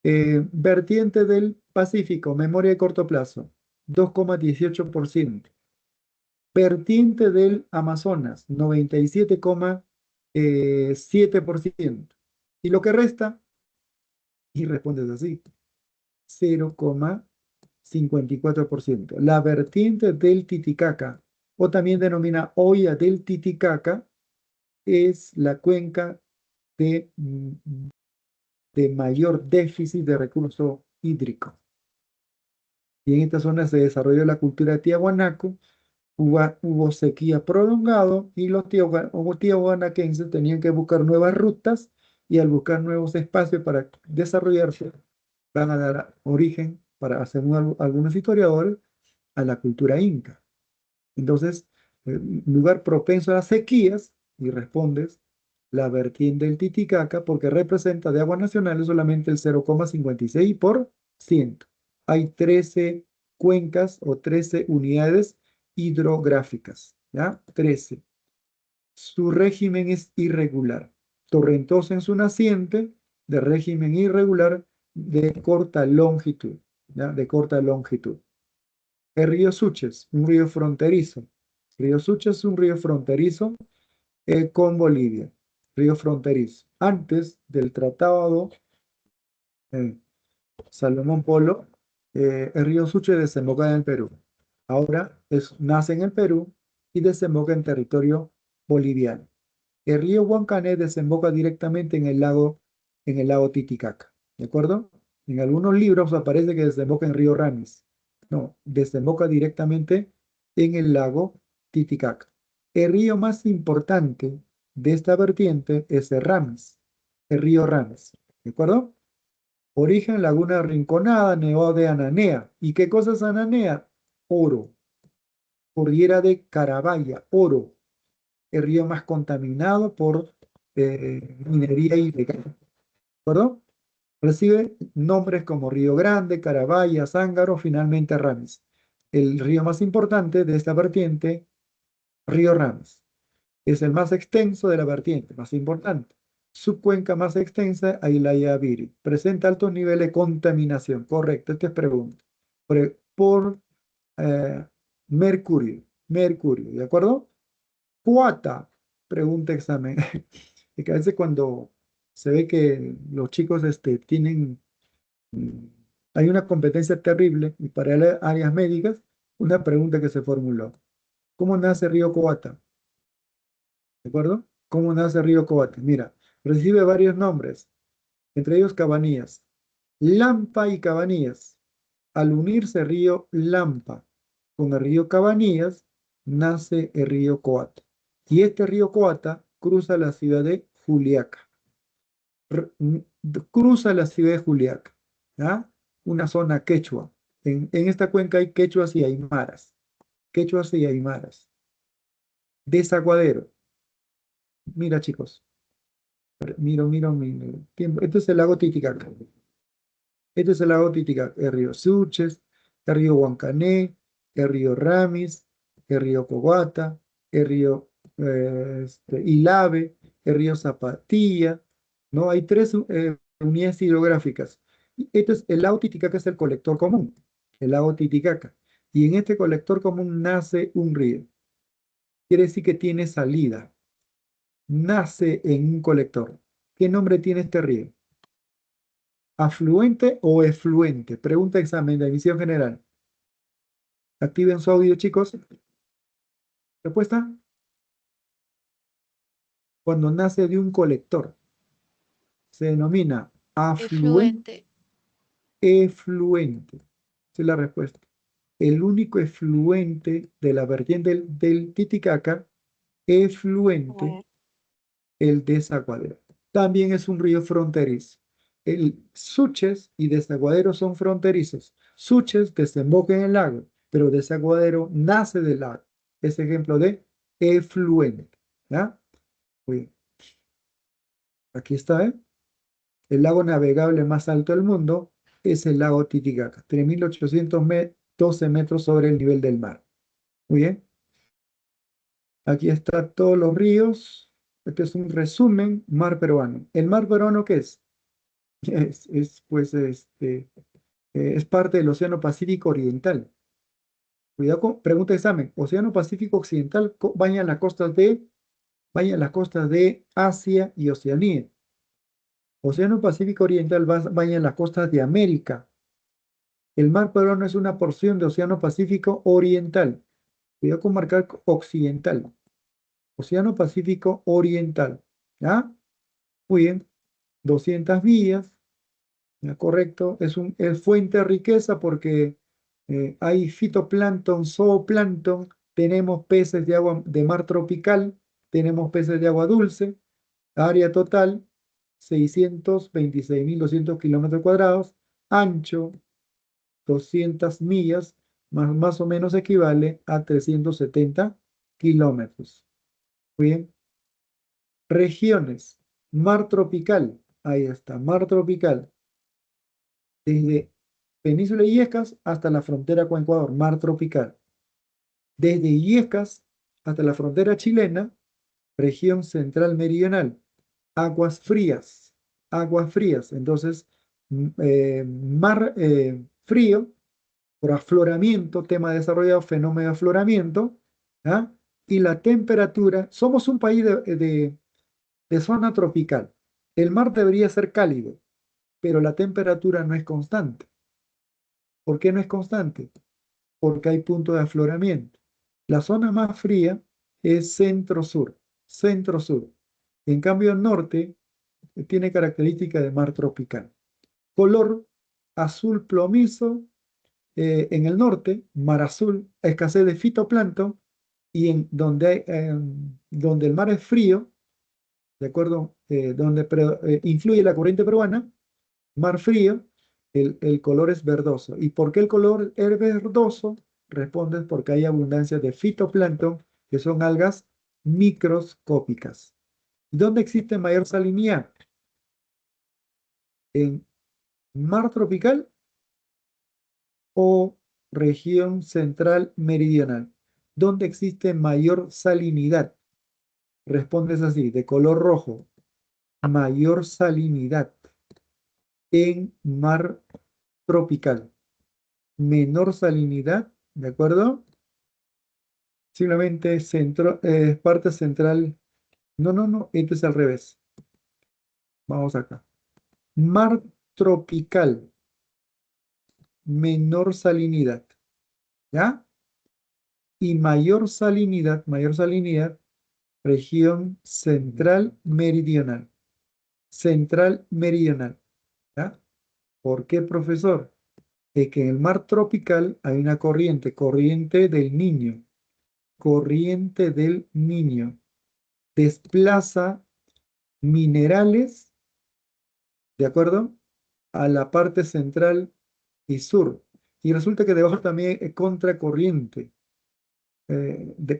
Vertiente del Pacífico, memoria de corto plazo, 2,18%. Vertiente del Amazonas, 97,7%. Y lo que resta, y respondes así, 0,54%. La vertiente del Titicaca, o también denomina olla del Titicaca, es la cuenca de mayor déficit de recurso hídrico. Y en esta zona se desarrolló la cultura de Tiahuanaco, hubo sequía prolongada y los tiahuanaquenses tenían que buscar nuevas rutas y al buscar nuevos espacios para desarrollarse, van a dar origen, para según algunos historiadores, a la cultura inca. Entonces, lugar propenso a las sequías, y respondes, la vertiente del Titicaca, porque representa de aguas nacionales solamente el 0,56%. Hay 13 cuencas o 13 unidades hidrográficas, ¿ya? 13. Su régimen es irregular, torrentoso en su naciente, de régimen irregular, de corta longitud, ¿ya? De corta longitud. El río Suches, un río fronterizo. Río Suches es un río fronterizo con Bolivia, río fronterizo. Antes del tratado Salomón Polo, el río Suche desemboca en el Perú. Ahora nace en el Perú y desemboca en territorio boliviano. El río Huancané desemboca directamente en el lago Titicaca. ¿De acuerdo? En algunos libros aparece que desemboca en río Ramis. No, desemboca directamente en el lago Titicaca. El río más importante de esta vertiente es el Ramis, el río Ramis. ¿De acuerdo? Origen Laguna Rinconada, Nevado de Ananea. ¿Y qué cosa es Ananea? Oro. Cordillera de Carabaya, oro. El río más contaminado por minería ilegal. ¿De acuerdo? Recibe nombres como Río Grande, Carabaya, Zángaro, finalmente Ramis. El río más importante de esta vertiente, Río Ramis. Es el más extenso de la vertiente, más importante. Su cuenca más extensa, Aylayabiri. Presenta altos niveles de contaminación. Correcto, esta es pregunta. Por mercurio. Mercurio, ¿de acuerdo? Cuata, pregunta examen. Es que a veces cuando se ve que los chicos tienen, mm, hay una competencia terrible y para áreas médicas, una pregunta que se formuló. ¿Cómo nace Río Coata? ¿De acuerdo? ¿Cómo nace Río Coata? Mira, recibe varios nombres, entre ellos Cabanías. Lampa y Cabanías. Al unirse Río Lampa con el río Cabanías, nace el río Coata. Y este río Coata cruza la ciudad de Juliaca. Cruza la ciudad de Juliaca, ¿ya? Una zona quechua. En esta cuenca hay quechuas y aymaras. Quechuas y aymaras. Desaguadero. Mira, chicos. Miro. Tiempo. Este es el lago Titicaca. Este es el lago Titicaca. El río Suches, el río Huancané, el río Ramis, el río Cogata, el río Ilave, el río Zapatilla, ¿no? Hay tres unidades hidrográficas. Este es el lago Titicaca, es el colector común, el lago Titicaca. Y en este colector común nace un río. Quiere decir que tiene salida. Nace en un colector. ¿Qué nombre tiene este río? ¿Afluente o efluente? Pregunta examen de admisión general. Activen su audio, chicos. Respuesta. Cuando nace de un colector. Se denomina afluente, efluente. Esa es la respuesta. El único efluente de la vertiente del Titicaca, efluente, el Desaguadero. También es un río fronterizo. El Suches y Desaguadero son fronterizos. Suches desemboca en el lago, pero Desaguadero nace del lago. Es ejemplo de efluente. ¿Ya? Muy bien. Aquí está, ¿eh? El lago navegable más alto del mundo es el lago Titicaca, 3.812 metros sobre el nivel del mar. Muy bien. Aquí están todos los ríos. Este es un resumen, mar peruano. ¿El mar peruano qué es? Es parte del Océano Pacífico Oriental. Cuidado con, pregunta de examen. Océano Pacífico Occidental baña las costas de Asia y Oceanía. Océano Pacífico Oriental baña las costas de América. El mar peruano es una porción de Océano Pacífico Oriental. Cuidado con marcar occidental. Océano Pacífico Oriental. ¿Ya? Muy bien. 200 millas. ¿Ya? Correcto. Es fuente de riqueza porque hay fitoplancton, zooplancton. Tenemos peces de agua de mar tropical. Tenemos peces de agua dulce. Área total, 626.200 kilómetros cuadrados. Ancho, 200 millas, más o menos equivale a 370 kilómetros. Muy bien. Regiones. Mar tropical. Ahí está, mar tropical. Desde Península de Illescas hasta la frontera con Ecuador, mar tropical. Desde Illescas hasta la frontera chilena, región central meridional. Aguas frías. Aguas frías. Entonces, mar frío por afloramiento, tema desarrollado, fenómeno de afloramiento, ¿ah? Y la temperatura, somos un país de zona tropical. El mar debería ser cálido, pero la temperatura no es constante. ¿Por qué no es constante? Porque hay puntos de afloramiento. La zona más fría es centro-sur, centro-sur. En cambio, el norte tiene características de mar tropical. Color azul plomizo, en el norte, mar azul, escasez de fitoplancton, y donde el mar es frío, ¿de acuerdo? Donde influye la corriente peruana, mar frío, el color es verdoso. ¿Y por qué el color es verdoso? Responde porque hay abundancia de fitoplancton, que son algas microscópicas. ¿Dónde existe mayor salinidad? ¿En mar tropical o región central meridional? ¿Dónde existe mayor salinidad? Respondes así, de color rojo. Mayor salinidad en mar tropical. Menor salinidad, ¿de acuerdo? Simplemente parte central. No, esto es al revés. Vamos acá. Mar tropical. Menor salinidad. ¿Ya? Y mayor salinidad, región central meridional. Central meridional. ¿Ya? ¿Por qué, profesor? Es que en el mar tropical hay una corriente del Niño. Corriente del Niño. Desplaza minerales, ¿de acuerdo? A la parte central y sur. Y resulta que debajo también hay contracorriente.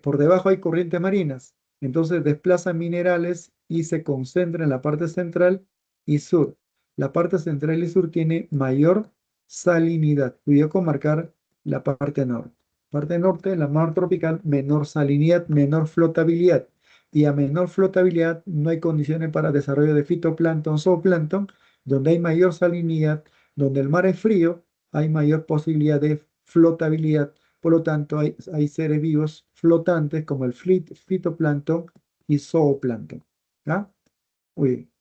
Por debajo hay corrientes marinas. Entonces desplazan minerales y se concentra en la parte central y sur. La parte central y sur tiene mayor salinidad. Cuidado con marcar la parte norte. Parte norte, la mar tropical, menor salinidad, menor flotabilidad. Y a menor flotabilidad no hay condiciones para desarrollo de fitoplancton, zooplancton, donde hay mayor salinidad, donde el mar es frío, hay mayor posibilidad de flotabilidad. Por lo tanto, hay seres vivos flotantes como el fitoplancton y zooplancton. ¿Ya? Muy bien.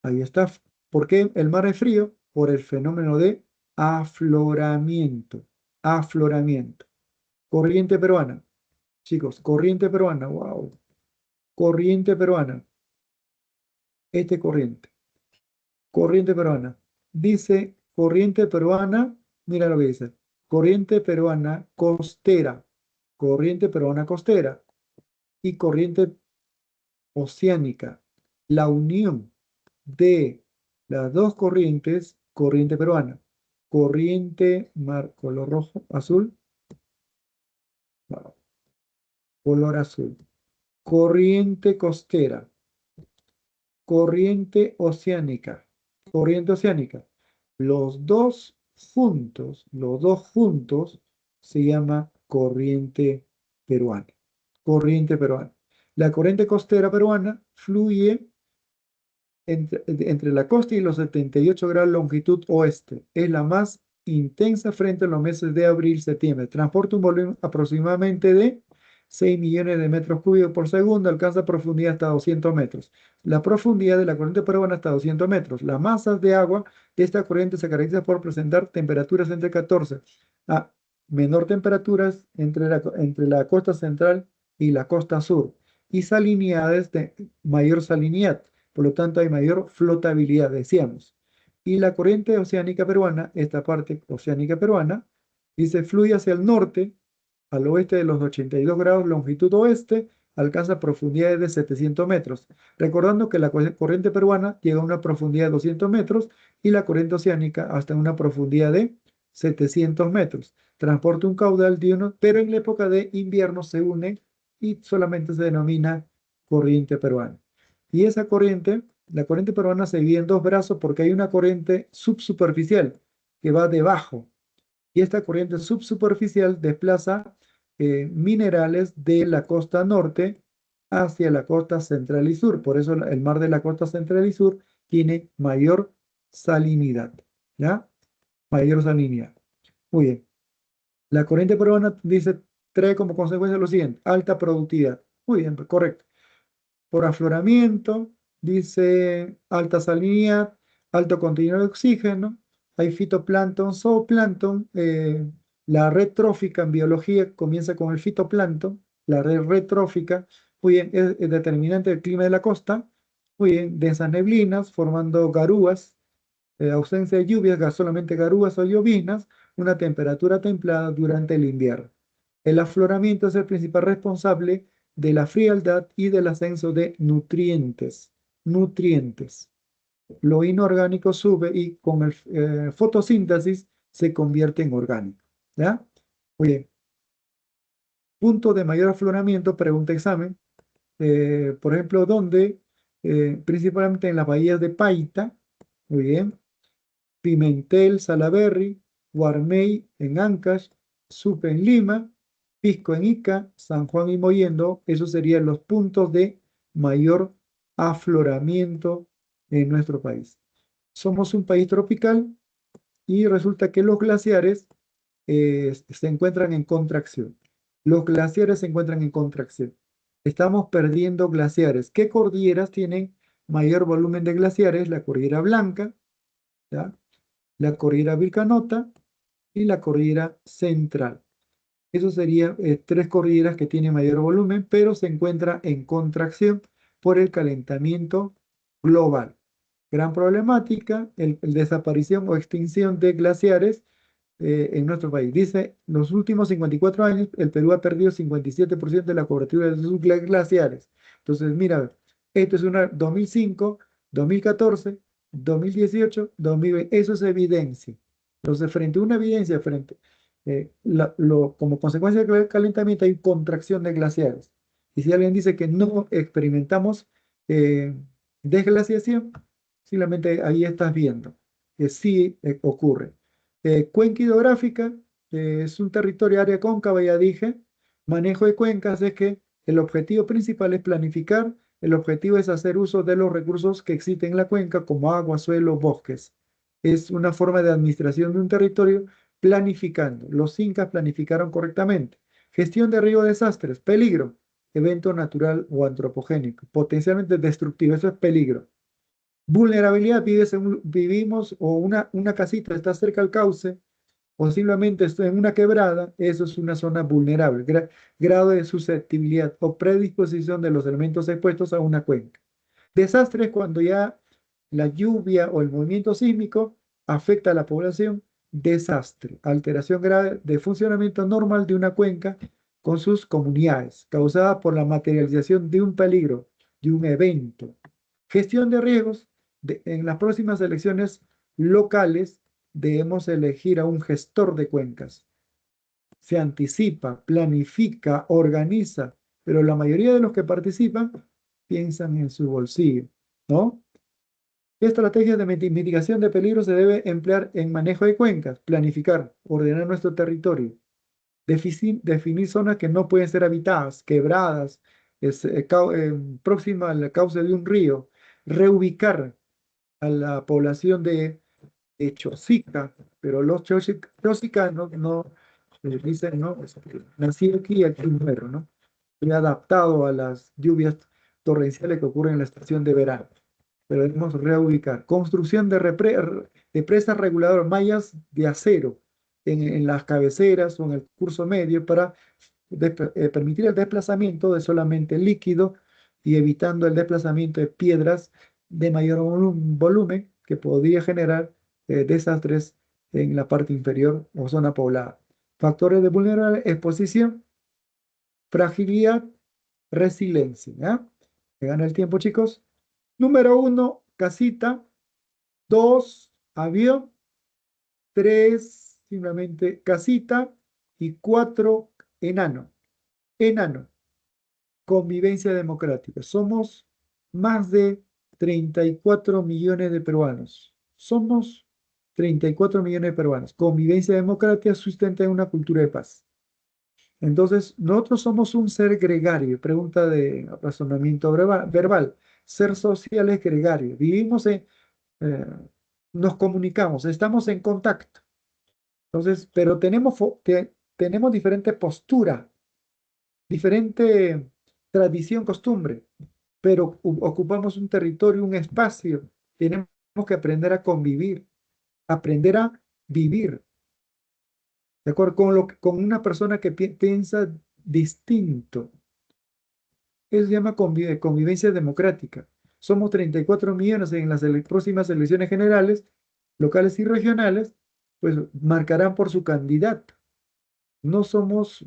Ahí está. ¿Por qué el mar es frío? Por el fenómeno de afloramiento. Afloramiento. Corriente peruana. Chicos, corriente peruana. Wow. Corriente peruana. Corriente. Corriente peruana. Dice corriente peruana. Mira lo que dice. Corriente peruana costera. Corriente peruana costera. Y corriente oceánica. La unión de las dos corrientes, corriente peruana, corriente mar, color rojo, azul, color azul, corriente costera, corriente oceánica, los dos juntos se llama corriente peruana. La corriente costera peruana fluye entre la costa y los 78 grados longitud oeste. Es la más intensa frente a los meses de abril-septiembre. Transporta un volumen aproximadamente de 6 millones de metros cúbicos por segundo. Alcanza profundidad hasta 200 metros. La profundidad de la corriente peruana hasta 200 metros. Las masas de agua de esta corriente se caracteriza por presentar temperaturas entre 14 a menor temperaturas entre la costa central y la costa sur. Y salinidades de mayor salinidad. Por lo tanto, hay mayor flotabilidad, decíamos. Y la corriente oceánica peruana, esta parte oceánica peruana, dice, fluye hacia el norte, al oeste de los 82 grados longitud oeste, alcanza profundidades de 700 metros. Recordando que la corriente peruana llega a una profundidad de 200 metros y la corriente oceánica hasta una profundidad de 700 metros. Transporta un caudal de uno, pero en la época de invierno se une y solamente se denomina corriente peruana. Y esa corriente, la corriente peruana se divide en dos brazos porque hay una corriente subsuperficial que va debajo. Y esta corriente subsuperficial desplaza minerales de la costa norte hacia la costa central y sur. Por eso el mar de la costa central y sur tiene mayor salinidad. ¿Ya? Mayor salinidad. Muy bien. La corriente peruana trae como consecuencia lo siguiente: alta productividad. Muy bien, correcto. Por afloramiento, dice alta salinidad, alto contenido de oxígeno, hay fitoplancton, zooplancton, la red trófica en biología comienza con el fitoplancton, la red trófica, muy bien, es determinante del clima de la costa, muy bien, densas neblinas formando garúas, ausencia de lluvias, solamente garúas o lloviznas, una temperatura templada durante el invierno. El afloramiento es el principal responsable de la frialdad y del ascenso de nutrientes. Nutrientes. Lo inorgánico sube y con el fotosíntesis se convierte en orgánico. ¿Ya? Muy bien. Punto de mayor afloramiento, pregunta examen. Por ejemplo, ¿dónde? Principalmente en las bahías de Paita, muy bien, Pimentel, Salaberry, Guarmey en Ancash, Supe en Lima, Pisco en Ica, San Juan y Mollendo, esos serían los puntos de mayor afloramiento en nuestro país. Somos un país tropical y resulta que los glaciares se encuentran en contracción. Los glaciares se encuentran en contracción. Estamos perdiendo glaciares. ¿Qué cordilleras tienen mayor volumen de glaciares? La cordillera Blanca, ¿ya? La cordillera Vilcanota y la cordillera Central. Eso serían tres cordilleras que tienen mayor volumen, pero se encuentra en contracción por el calentamiento global. Gran problemática, el desaparición o extinción de glaciares en nuestro país. Dice, en los últimos 54 años, el Perú ha perdido 57% de la cobertura de sus glaciares. Entonces, mira, esto es una 2005, 2014, 2018, 2020. Eso es evidencia. Entonces, frente a una evidencia, como consecuencia del calentamiento, hay contracción de glaciares. Y si alguien dice que no experimentamos desglaciación, simplemente ahí estás viendo que sí ocurre. Cuenca hidrográfica es un territorio, área cóncava, ya dije. Manejo de cuencas es que el objetivo principal es planificar, el objetivo es hacer uso de los recursos que existen en la cuenca, como agua, suelo, bosques. Es una forma de administración de un territorio planificando. Los incas planificaron correctamente. Gestión de riesgo de desastres, peligro, evento natural o antropogénico, potencialmente destructivo, eso es peligro. Vulnerabilidad, vivimos o una casita está cerca al cauce, posiblemente estoy en una quebrada, eso es una zona vulnerable, grado de susceptibilidad o predisposición de los elementos expuestos a una cuenca. Desastres cuando ya la lluvia o el movimiento sísmico afecta a la población. Desastre, alteración grave de funcionamiento normal de una cuenca con sus comunidades, causada por la materialización de un peligro, de un evento. Gestión de riesgos. En las próximas elecciones locales debemos elegir a un gestor de cuencas. Se anticipa, planifica, organiza, pero la mayoría de los que participan piensan en su bolsillo, ¿no? ¿Qué estrategias de mitigación de peligro se debe emplear en manejo de cuencas? Planificar, ordenar nuestro territorio, definir zonas que no pueden ser habitadas, quebradas, próximas al cauce de un río, reubicar a la población de Chosica, pero los chosicanos no dicen, no, nací aquí muero, ¿no? Estoy adaptado a las lluvias torrenciales que ocurren en la estación de verano, pero debemos reubicar. Construcción de presas reguladoras, mallas de acero en las cabeceras o en el curso medio para permitir el desplazamiento de solamente líquido y evitando el desplazamiento de piedras de mayor volumen que podría generar desastres en la parte inferior o zona poblada. Factores de vulnerabilidad, exposición, fragilidad, resiliencia. ¿Ya? Me gana el tiempo, chicos. Número 1, casita. 2, avión. 3, simplemente casita. Y 4, enano. Enano. Convivencia democrática. Somos más de 34 millones de peruanos. Somos 34 millones de peruanos. Convivencia democrática sustenta en una cultura de paz. Entonces, nosotros somos un ser gregario. Pregunta de razonamiento verbal. Ser social es gregario. Eh, nos comunicamos, estamos en contacto. Entonces, pero tenemos diferente postura, diferente tradición, costumbre, pero ocupamos un territorio, un espacio. Tenemos que aprender a convivir, aprender a vivir, ¿de acuerdo? Con una persona que piensa distinto. Eso se llama convivencia democrática. Somos 34 millones en las próximas elecciones generales locales y regionales, pues marcarán por su candidato. No somos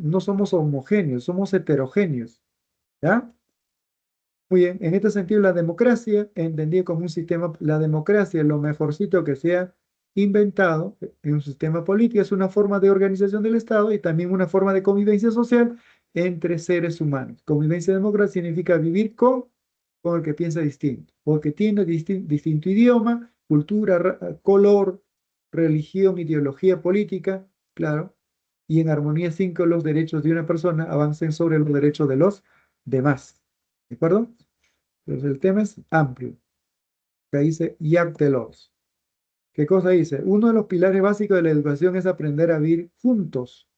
homogéneos, somos heterogéneos, ¿ya? Muy bien, en este sentido la democracia, entendida como un sistema, la democracia es lo mejorcito que se ha inventado en un sistema político, es una forma de organización del Estado y también una forma de convivencia social entre seres humanos. Convivencia democrática significa vivir con el que piensa distinto, o el que tiene distinto idioma, cultura, color, religión, ideología política, claro, y en armonía sin que los derechos de una persona avancen sobre los derechos de los demás. ¿De acuerdo? Entonces el tema es amplio. Que dice Jacques Delors. ¿Qué cosa dice? Uno de los pilares básicos de la educación es aprender a vivir juntos.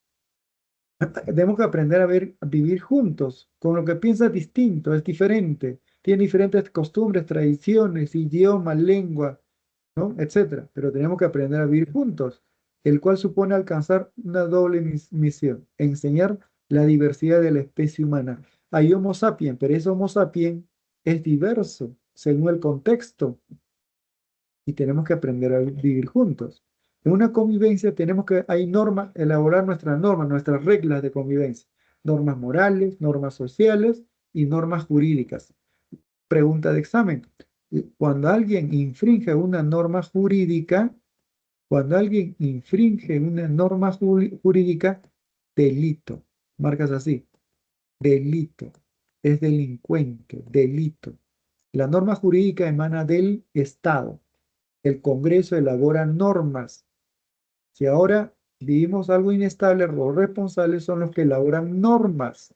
Tenemos que aprender a vivir juntos, con lo que piensa distinto, es diferente, tiene diferentes costumbres, tradiciones, idiomas, lengua, ¿no? Etcétera. Pero tenemos que aprender a vivir juntos, el cual supone alcanzar una doble misión, enseñar la diversidad de la especie humana. Hay Homo sapiens, pero ese Homo sapiens es diverso según el contexto y tenemos que aprender a vivir juntos. En una convivencia hay normas, elaborar nuestras normas, nuestras reglas de convivencia, normas morales, normas sociales y normas jurídicas. Pregunta de examen. Cuando alguien infringe una norma jurídica, delito. Marcas así. Delito. Es delincuente. Delito. La norma jurídica emana del Estado. El Congreso elabora normas. Si ahora vivimos algo inestable, los responsables son los que elaboran normas.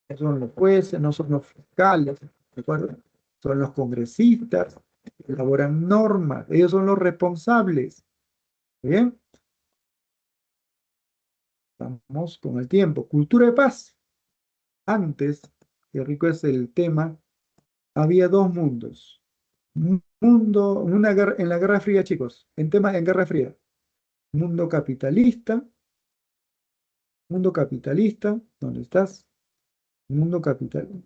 No son los jueces, no son los fiscales, ¿de acuerdo? Son los congresistas, que elaboran normas. Ellos son los responsables. ¿Bien? Vamos con el tiempo. Cultura de paz. Antes, qué rico es el tema, había dos mundos. Un mundo, en la Guerra Fría, chicos, en Guerra Fría. Mundo capitalista, ¿dónde estás? Mundo capitalista.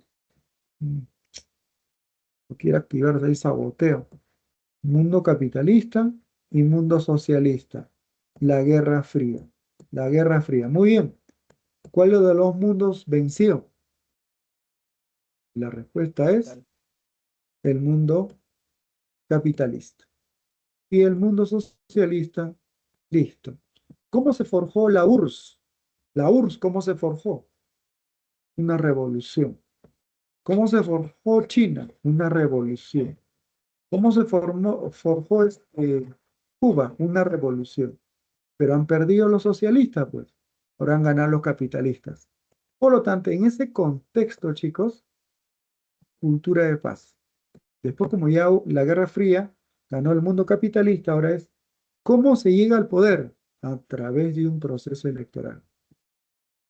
No quiere activarse ahí, saboteo. Mundo capitalista y mundo socialista. La Guerra Fría. La Guerra Fría. Muy bien. ¿Cuál de los mundos venció? La respuesta es el mundo capitalista. Y el mundo socialista, listo. ¿Cómo se forjó la URSS? La URSS, ¿cómo se forjó? Una revolución. ¿Cómo se forjó China? Una revolución. ¿Cómo se forjó Cuba? Una revolución. Pero han perdido los socialistas, pues. Ahora han ganado los capitalistas. Por lo tanto, en ese contexto, chicos, cultura de paz. Después, como ya la Guerra Fría ganó el mundo capitalista, ahora es ¿cómo se llega al poder? A través de un proceso electoral.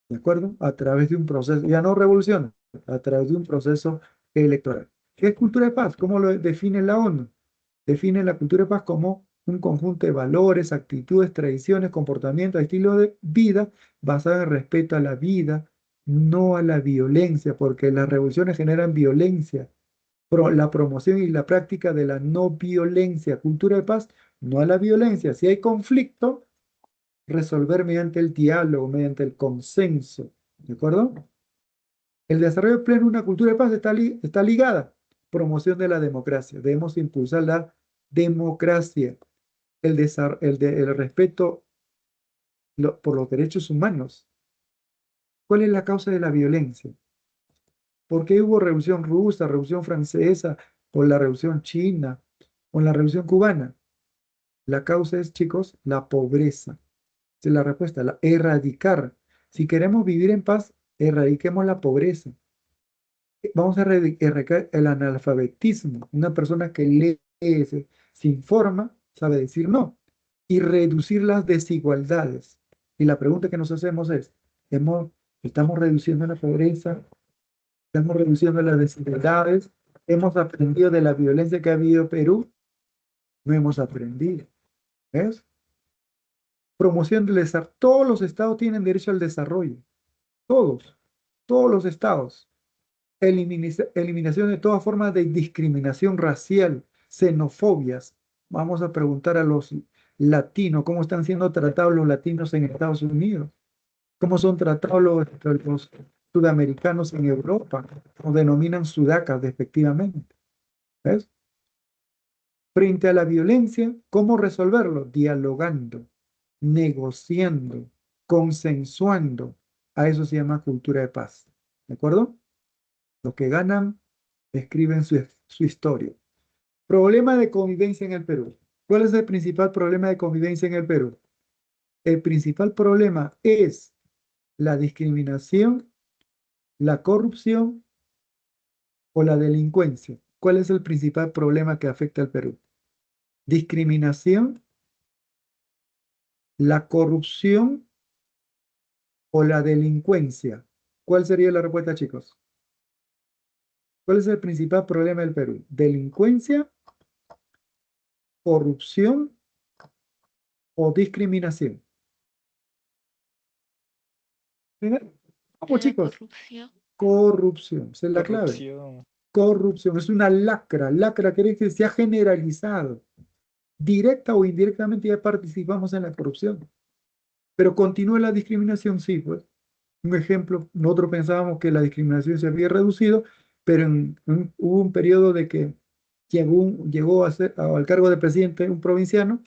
¿De acuerdo? A través de un proceso, ya no revolución, a través de un proceso electoral. ¿Qué es cultura de paz? ¿Cómo lo define la ONU? Define la cultura de paz como un conjunto de valores, actitudes, tradiciones, comportamientos, estilo de vida basado en respeto a la vida, no a la violencia, porque las revoluciones generan violencia. La promoción y la práctica de la no violencia, cultura de paz, no a la violencia. Si hay conflicto, resolver mediante el diálogo, mediante el consenso. ¿De acuerdo? El desarrollo pleno de una cultura de paz está ligada. Promoción de la democracia. Debemos impulsar la democracia, el respeto por los derechos humanos. ¿Cuál es la causa de la violencia? ¿Por qué hubo revolución rusa, revolución francesa, o la revolución china, o la revolución cubana? La causa es, chicos, la pobreza. Esa es la respuesta, erradicar. Si queremos vivir en paz, erradiquemos la pobreza. Vamos a erradicar el analfabetismo. Una persona que lee, se informa, sabe decir no. Y reducir las desigualdades. Y la pregunta que nos hacemos es, ¿estamos reduciendo la pobreza? ¿Estamos reduciendo las desigualdades? ¿Hemos aprendido de la violencia que ha habido en Perú? No hemos aprendido. ¿Ves? Promoción del desarrollo. Todos los estados tienen derecho al desarrollo. Todos los estados. Eliminación de todas formas de discriminación racial, xenofobias, Vamos a preguntar a los latinos cómo están siendo tratados los latinos en Estados Unidos, cómo son tratados los sudamericanos en Europa, o denominan sudacas despectivamente. ¿Ves? Frente a la violencia, ¿cómo resolverlo? Dialogando, negociando, consensuando. A eso se llama cultura de paz. ¿De acuerdo? Los que ganan escriben su historia. Problema de convivencia en el Perú. ¿Cuál es el principal problema de convivencia en el Perú? El principal problema es la discriminación, la corrupción o la delincuencia. ¿Cuál es el principal problema que afecta al Perú? Discriminación, la corrupción o la delincuencia. ¿Cuál sería la respuesta, chicos? ¿Cuál es el principal problema del Perú? ¿Delincuencia, corrupción o discriminación? Vamos, chicos. Corrupción. Corrupción, esa es la clave. Corrupción. Corrupción es una lacra. Lacra quiere decir que se ha generalizado. Directa o indirectamente ya participamos en la corrupción. Pero continúa la discriminación, sí, pues. Un ejemplo, nosotros pensábamos que la discriminación se había reducido, pero hubo un periodo de que llegó al cargo de presidente un provinciano,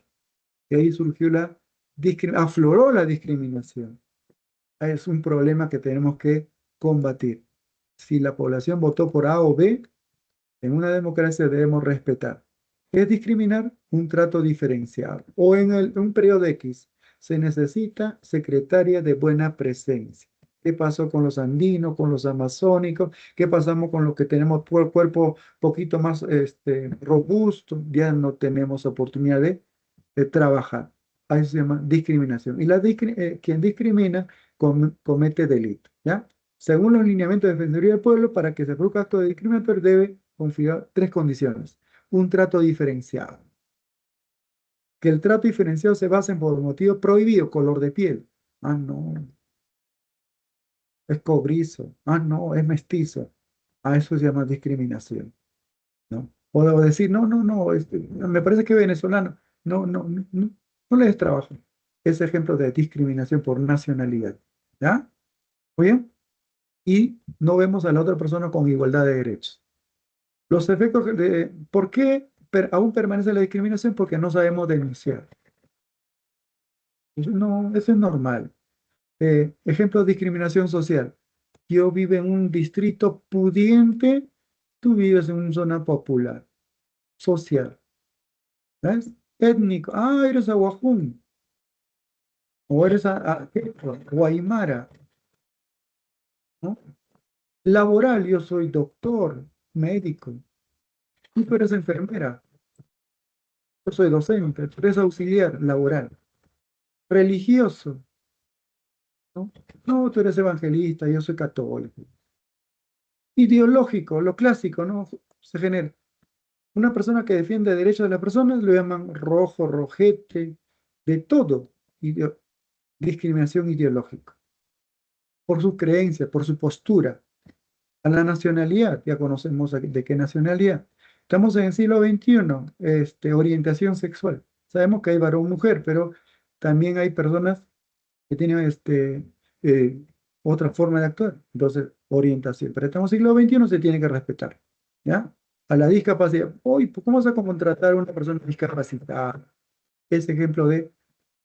y ahí surgió afloró la discriminación. Es un problema que tenemos que combatir. Si la población votó por A o B, en una democracia debemos respetar. ¿Qué es discriminar? Un trato diferenciado. O en un periodo X se necesita secretaria de buena presencia. ¿Qué pasó con los andinos, con los amazónicos? ¿Qué pasamos con los que tenemos cuerpo poquito más robusto? Ya no tenemos oportunidad de trabajar. A eso se llama discriminación. Y quien discrimina comete delito. ¿Ya? Según los lineamientos de Defensoría del Pueblo, para que se produzca acto de discriminación debe configurar 3 condiciones. Un trato diferenciado. Que el trato diferenciado se base por motivo prohibido, color de piel. Ah, no. Es cobrizo. Ah, no, es mestizo. A eso se llama discriminación. ¿No? O decir, no, me parece que es venezolano. No le des trabajo. Es ejemplo de discriminación por nacionalidad. ¿Ya? ¿Muy bien? Y no vemos a la otra persona con igualdad de derechos. Los efectos ¿por qué aún permanece la discriminación? Porque no sabemos denunciar. Eso es normal. Ejemplo de discriminación social. Yo vivo en un distrito pudiente, tú vives en una zona popular, social. ¿Ves? Étnico. Ah, eres aguajún. O eres o aymara. ¿No? Laboral, yo soy doctor, médico. Y tú eres enfermera. Yo soy docente, tú eres auxiliar laboral. Religioso. ¿No? No, tú eres evangelista, yo soy católico. Ideológico, lo clásico, ¿no? Se genera. Una persona que defiende derechos de las personas lo llaman rojo, rojete, de todo. Discriminación ideológica. Por su creencia, por su postura. A la nacionalidad, ya conocemos de qué nacionalidad. Estamos en el siglo XXI, orientación sexual. Sabemos que hay varón-mujer, pero también hay personas que tienen otra forma de actuar. Entonces, orientación. Pero estamos en el siglo XXI, se tiene que respetar. ¿Ya? A la discapacidad. Hoy, ¿cómo vas a contratar a una persona discapacitada? Es ejemplo de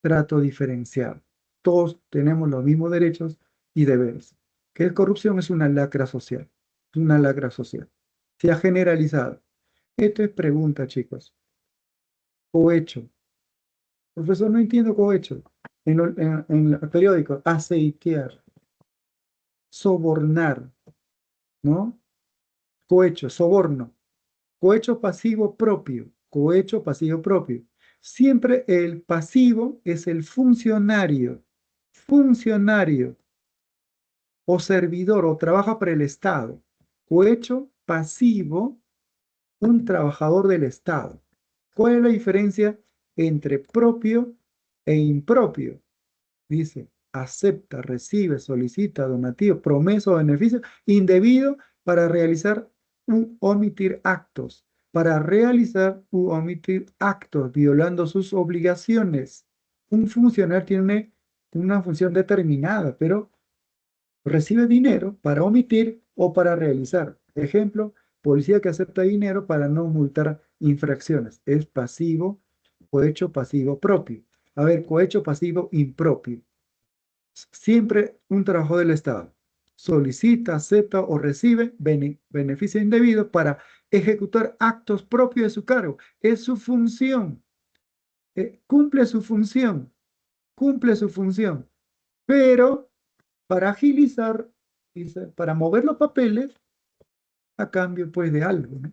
trato diferenciado. Todos tenemos los mismos derechos y deberes. ¿Qué es corrupción? Es una lacra social. Es una lacra social. Se ha generalizado. Esto es pregunta, chicos. Cohecho. Profesor, no entiendo cohecho. En el periódico, aceitear, sobornar, ¿no? Cohecho, soborno. Cohecho pasivo propio. Cohecho pasivo propio. Siempre el pasivo es el funcionario. Funcionario o servidor o trabaja para el Estado. Cohecho pasivo, un trabajador del Estado. ¿Cuál es la diferencia entre propio e impropio? Dice, acepta, recibe, solicita, donativo, promesa o beneficio indebido para realizar u omitir actos para realizar u omitir actos violando sus obligaciones. Un funcionario tiene una función determinada, pero recibe dinero para omitir o para realizar. Ejemplo, policía que acepta dinero para no multar infracciones. Es pasivo, cohecho pasivo propio. A ver, cohecho pasivo impropio. Siempre un trabajo del Estado. Solicita, acepta o recibe beneficio indebido para ejecutar actos propios de su cargo. Es su función. Cumple su función. Cumple su función. Pero para agilizar, dice, para mover los papeles a cambio pues de algo, ¿no?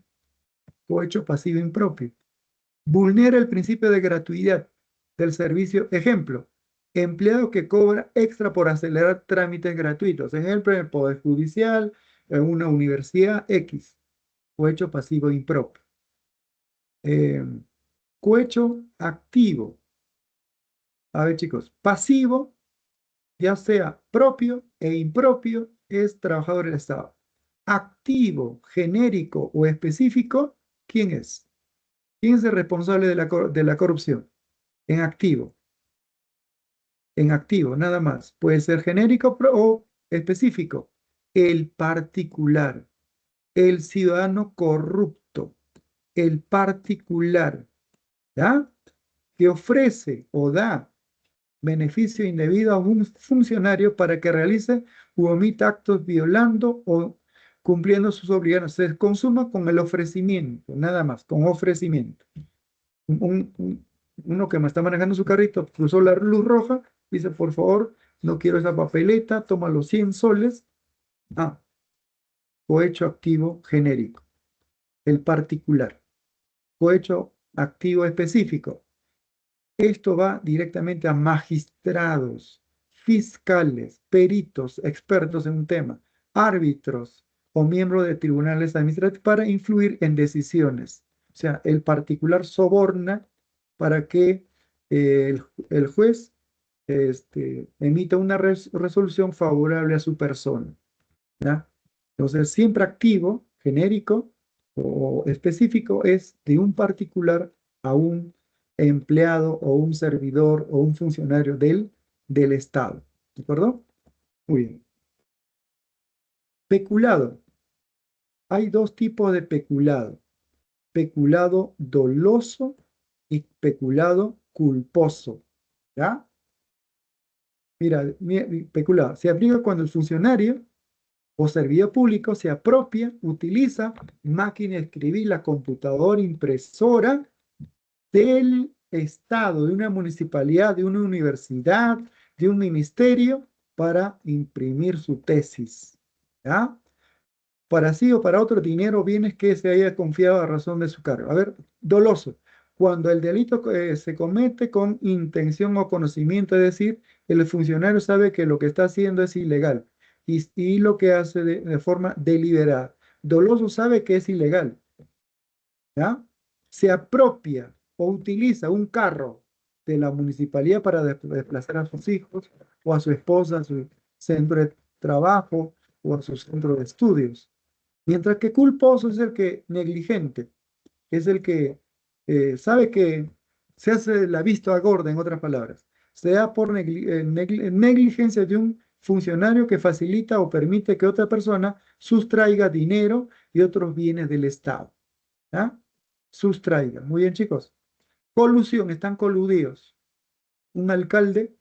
Cohecho pasivo impropio. Vulnera el principio de gratuidad del servicio. Ejemplo, empleado que cobra extra por acelerar trámites gratuitos. Ejemplo, en el Poder Judicial, en una universidad X. Cohecho pasivo impropio. Cohecho activo. A ver, chicos, pasivo, ya sea propio e impropio, es trabajador del Estado. Activo, genérico o específico, ¿quién es? ¿Quién es el responsable de la corrupción? En activo. En activo, nada más. Puede ser genérico o específico. El particular, el ciudadano corrupto, el particular, ¿ya? Que ofrece o da beneficio indebido a un funcionario para que realice u omita actos violando o cumpliendo sus obligaciones. Se consuma con el ofrecimiento, nada más, con ofrecimiento. Uno que me está manejando su carrito cruzó la luz roja, dice, por favor, no quiero esa papeleta, toma los 100 soles. Ah, cohecho activo genérico. El particular. Cohecho activo específico. Esto va directamente a magistrados, fiscales, peritos, expertos en un tema, árbitros o miembros de tribunales administrativos para influir en decisiones. O sea, el particular soborna para que el juez emita una resolución favorable a su persona, ¿ya? Entonces, siempre activo, genérico o específico es de un particular a un empleado o un servidor o un funcionario del Estado. ¿De acuerdo? Muy bien. Peculado. Hay dos tipos de peculado. Peculado doloso y peculado culposo. ¿Ya? Mira, peculado. Se aplica cuando el funcionario o servidor público se apropia, utiliza máquina de escribir, la computadora, impresora del Estado, de una municipalidad, de una universidad, de un ministerio, para imprimir su tesis. ¿Ya? Para sí o para otro dinero o bienes que se haya confiado a razón de su cargo. A ver, doloso. Cuando el delito se comete con intención o conocimiento, es decir, el funcionario sabe que lo que está haciendo es ilegal y lo que hace de forma deliberada. Doloso sabe que es ilegal. ¿Ya? Se apropia o utiliza un carro de la municipalidad para desplazar a sus hijos o a su esposa, a su centro de trabajo o a su centro de estudios. Mientras que culposo es el que negligente, es el que sabe que se hace la vista gorda, en otras palabras. Se da por negligencia de un funcionario que facilita o permite que otra persona sustraiga dinero y otros bienes del Estado. ¿Ya? Sustraiga. Muy bien, chicos. Colusión, están coludidos. Un alcalde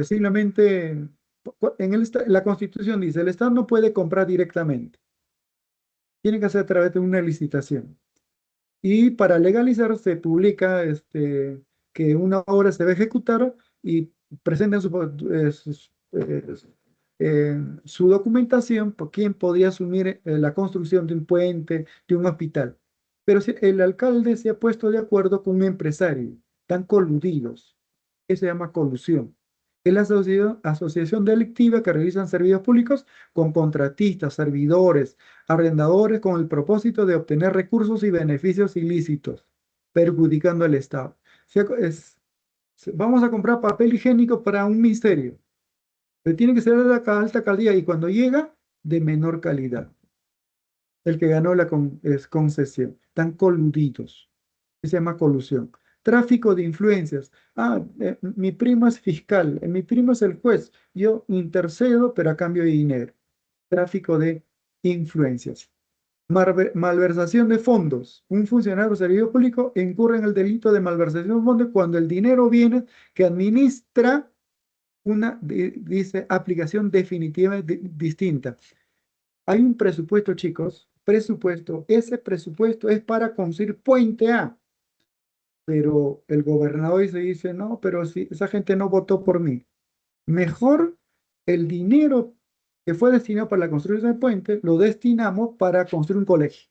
simplemente, la Constitución dice, el Estado no puede comprar directamente. Tiene que hacer a través de una licitación. Y para legalizar se publica que una obra se va a ejecutar y presentan su documentación por quién podría asumir la construcción de un puente, de un hospital. Pero si el alcalde se ha puesto de acuerdo con un empresario, están coludidos. Eso se llama colusión. Es la asociación delictiva que realizan servicios públicos con contratistas, servidores, arrendadores con el propósito de obtener recursos y beneficios ilícitos, perjudicando al Estado. O sea, vamos a comprar papel higiénico para un ministerio, pero tiene que ser de alta calidad y cuando llega, de menor calidad. el que ganó la concesión. Están coludidos. Se llama colusión. Tráfico de influencias. Mi primo es fiscal, mi primo es el juez. Yo intercedo, pero a cambio de dinero. Tráfico de influencias. Malversación de fondos. Un funcionario o servidor público incurre en el delito de malversación de fondos cuando el dinero viene que administra dice aplicación definitiva distinta. Hay un presupuesto, chicos, ese presupuesto es para construir puente A, pero el gobernador dice, no, pero si esa gente no votó por mí, mejor el dinero que fue destinado para la construcción del puente, lo destinamos para construir un colegio,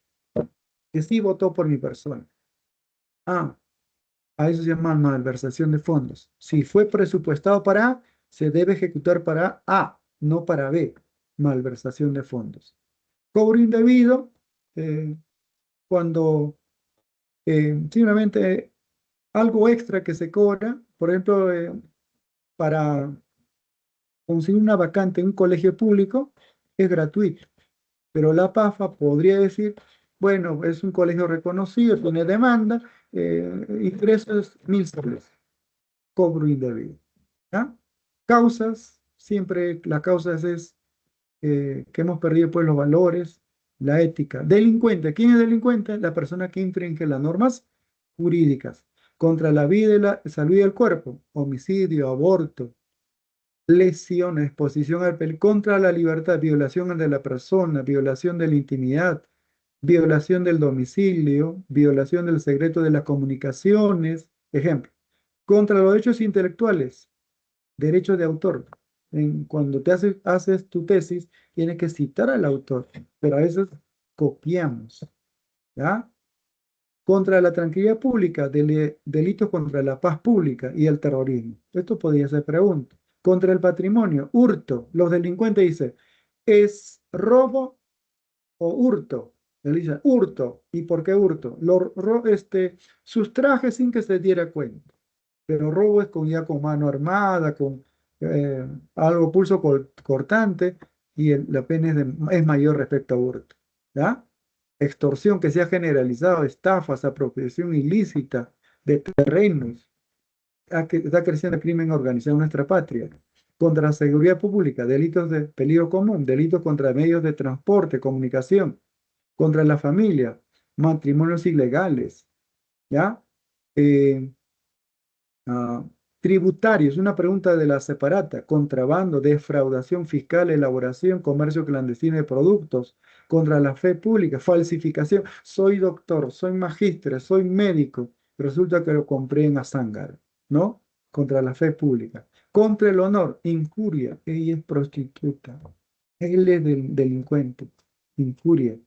que sí votó por mi persona. A eso se llama malversación de fondos. Si fue presupuestado para A, se debe ejecutar para A, no para B. Malversación de fondos. Cobro indebido, cuando simplemente algo extra que se cobra, por ejemplo, para conseguir una vacante en un colegio público, es gratuito. Pero la PAFA podría decir, bueno, es un colegio reconocido, tiene demanda, ingresos 1.000 soles. Cobro indebido. ¿Ya? Causas, siempre la causa es que hemos perdido pues los valores, la ética. Delincuente, ¿quién es delincuente? La persona que infringe las normas jurídicas contra la vida y la salud del cuerpo, homicidio, aborto, lesión, exposición al peligro, contra la libertad, violación de la persona, violación de la intimidad, violación del domicilio, violación del secreto de las comunicaciones, ejemplo, contra los derechos intelectuales, derechos de autor. Cuando te haces tu tesis, tienes que citar al autor, pero a veces copiamos, ¿ya? Contra la tranquilidad pública, delitos contra la paz pública y el terrorismo. Esto podría ser pregunta. Contra el patrimonio, hurto. Los delincuentes dicen, ¿es robo o hurto? Él dice, hurto. ¿Y por qué hurto? Sustraje sin que se diera cuenta. Pero robo es ya con mano armada, con algo pulso cortante, y la pena es mayor respecto a hurto. ¿Ya? Extorsión que se ha generalizado, estafas, apropiación ilícita de terrenos. Está creciendo el crimen organizado en nuestra patria. Contra la seguridad pública, delitos de peligro común, delitos contra medios de transporte, comunicación, contra la familia, matrimonios ilegales, ¿ya? Tributarios, una pregunta de la separata, contrabando, defraudación fiscal, elaboración, comercio clandestino de productos, contra la fe pública, falsificación, soy doctor, soy magíster, soy médico, resulta que lo compré en Azángaro, ¿no? Contra la fe pública. Contra el honor, injuria, ella es prostituta, él es delincuente, injuria,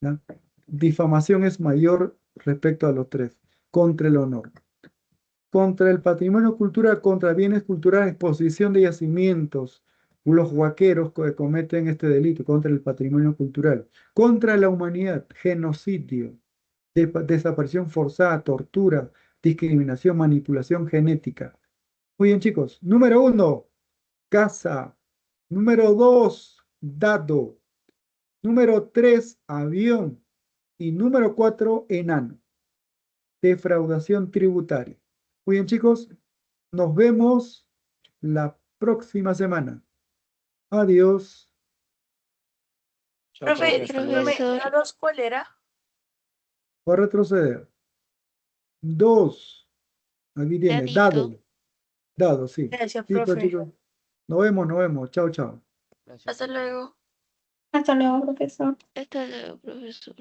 ¿ya? Difamación es mayor respecto a los tres, contra el honor. Contra el patrimonio cultural, contra bienes culturales, exposición de yacimientos, los huaqueros que cometen este delito contra el patrimonio cultural, contra la humanidad, genocidio, desaparición forzada, tortura, discriminación, manipulación genética. Muy bien, chicos. Número 1, casa. Número 2, dado. Número 3, avión. Y número 4, enano. Defraudación tributaria. Muy bien, chicos, nos vemos la próxima semana. Adiós. Chao, Profe, profe, hasta luego. Profesor. ¿la dos cuál era? Voy a retroceder. 2. Aquí tiene, Dadito. dado. Dado, sí. Gracias, Sí, pues, profe. chicos. Nos vemos. Chao, chao. Gracias, Hasta profe. luego. Hasta luego, profesor. Hasta luego, profesor.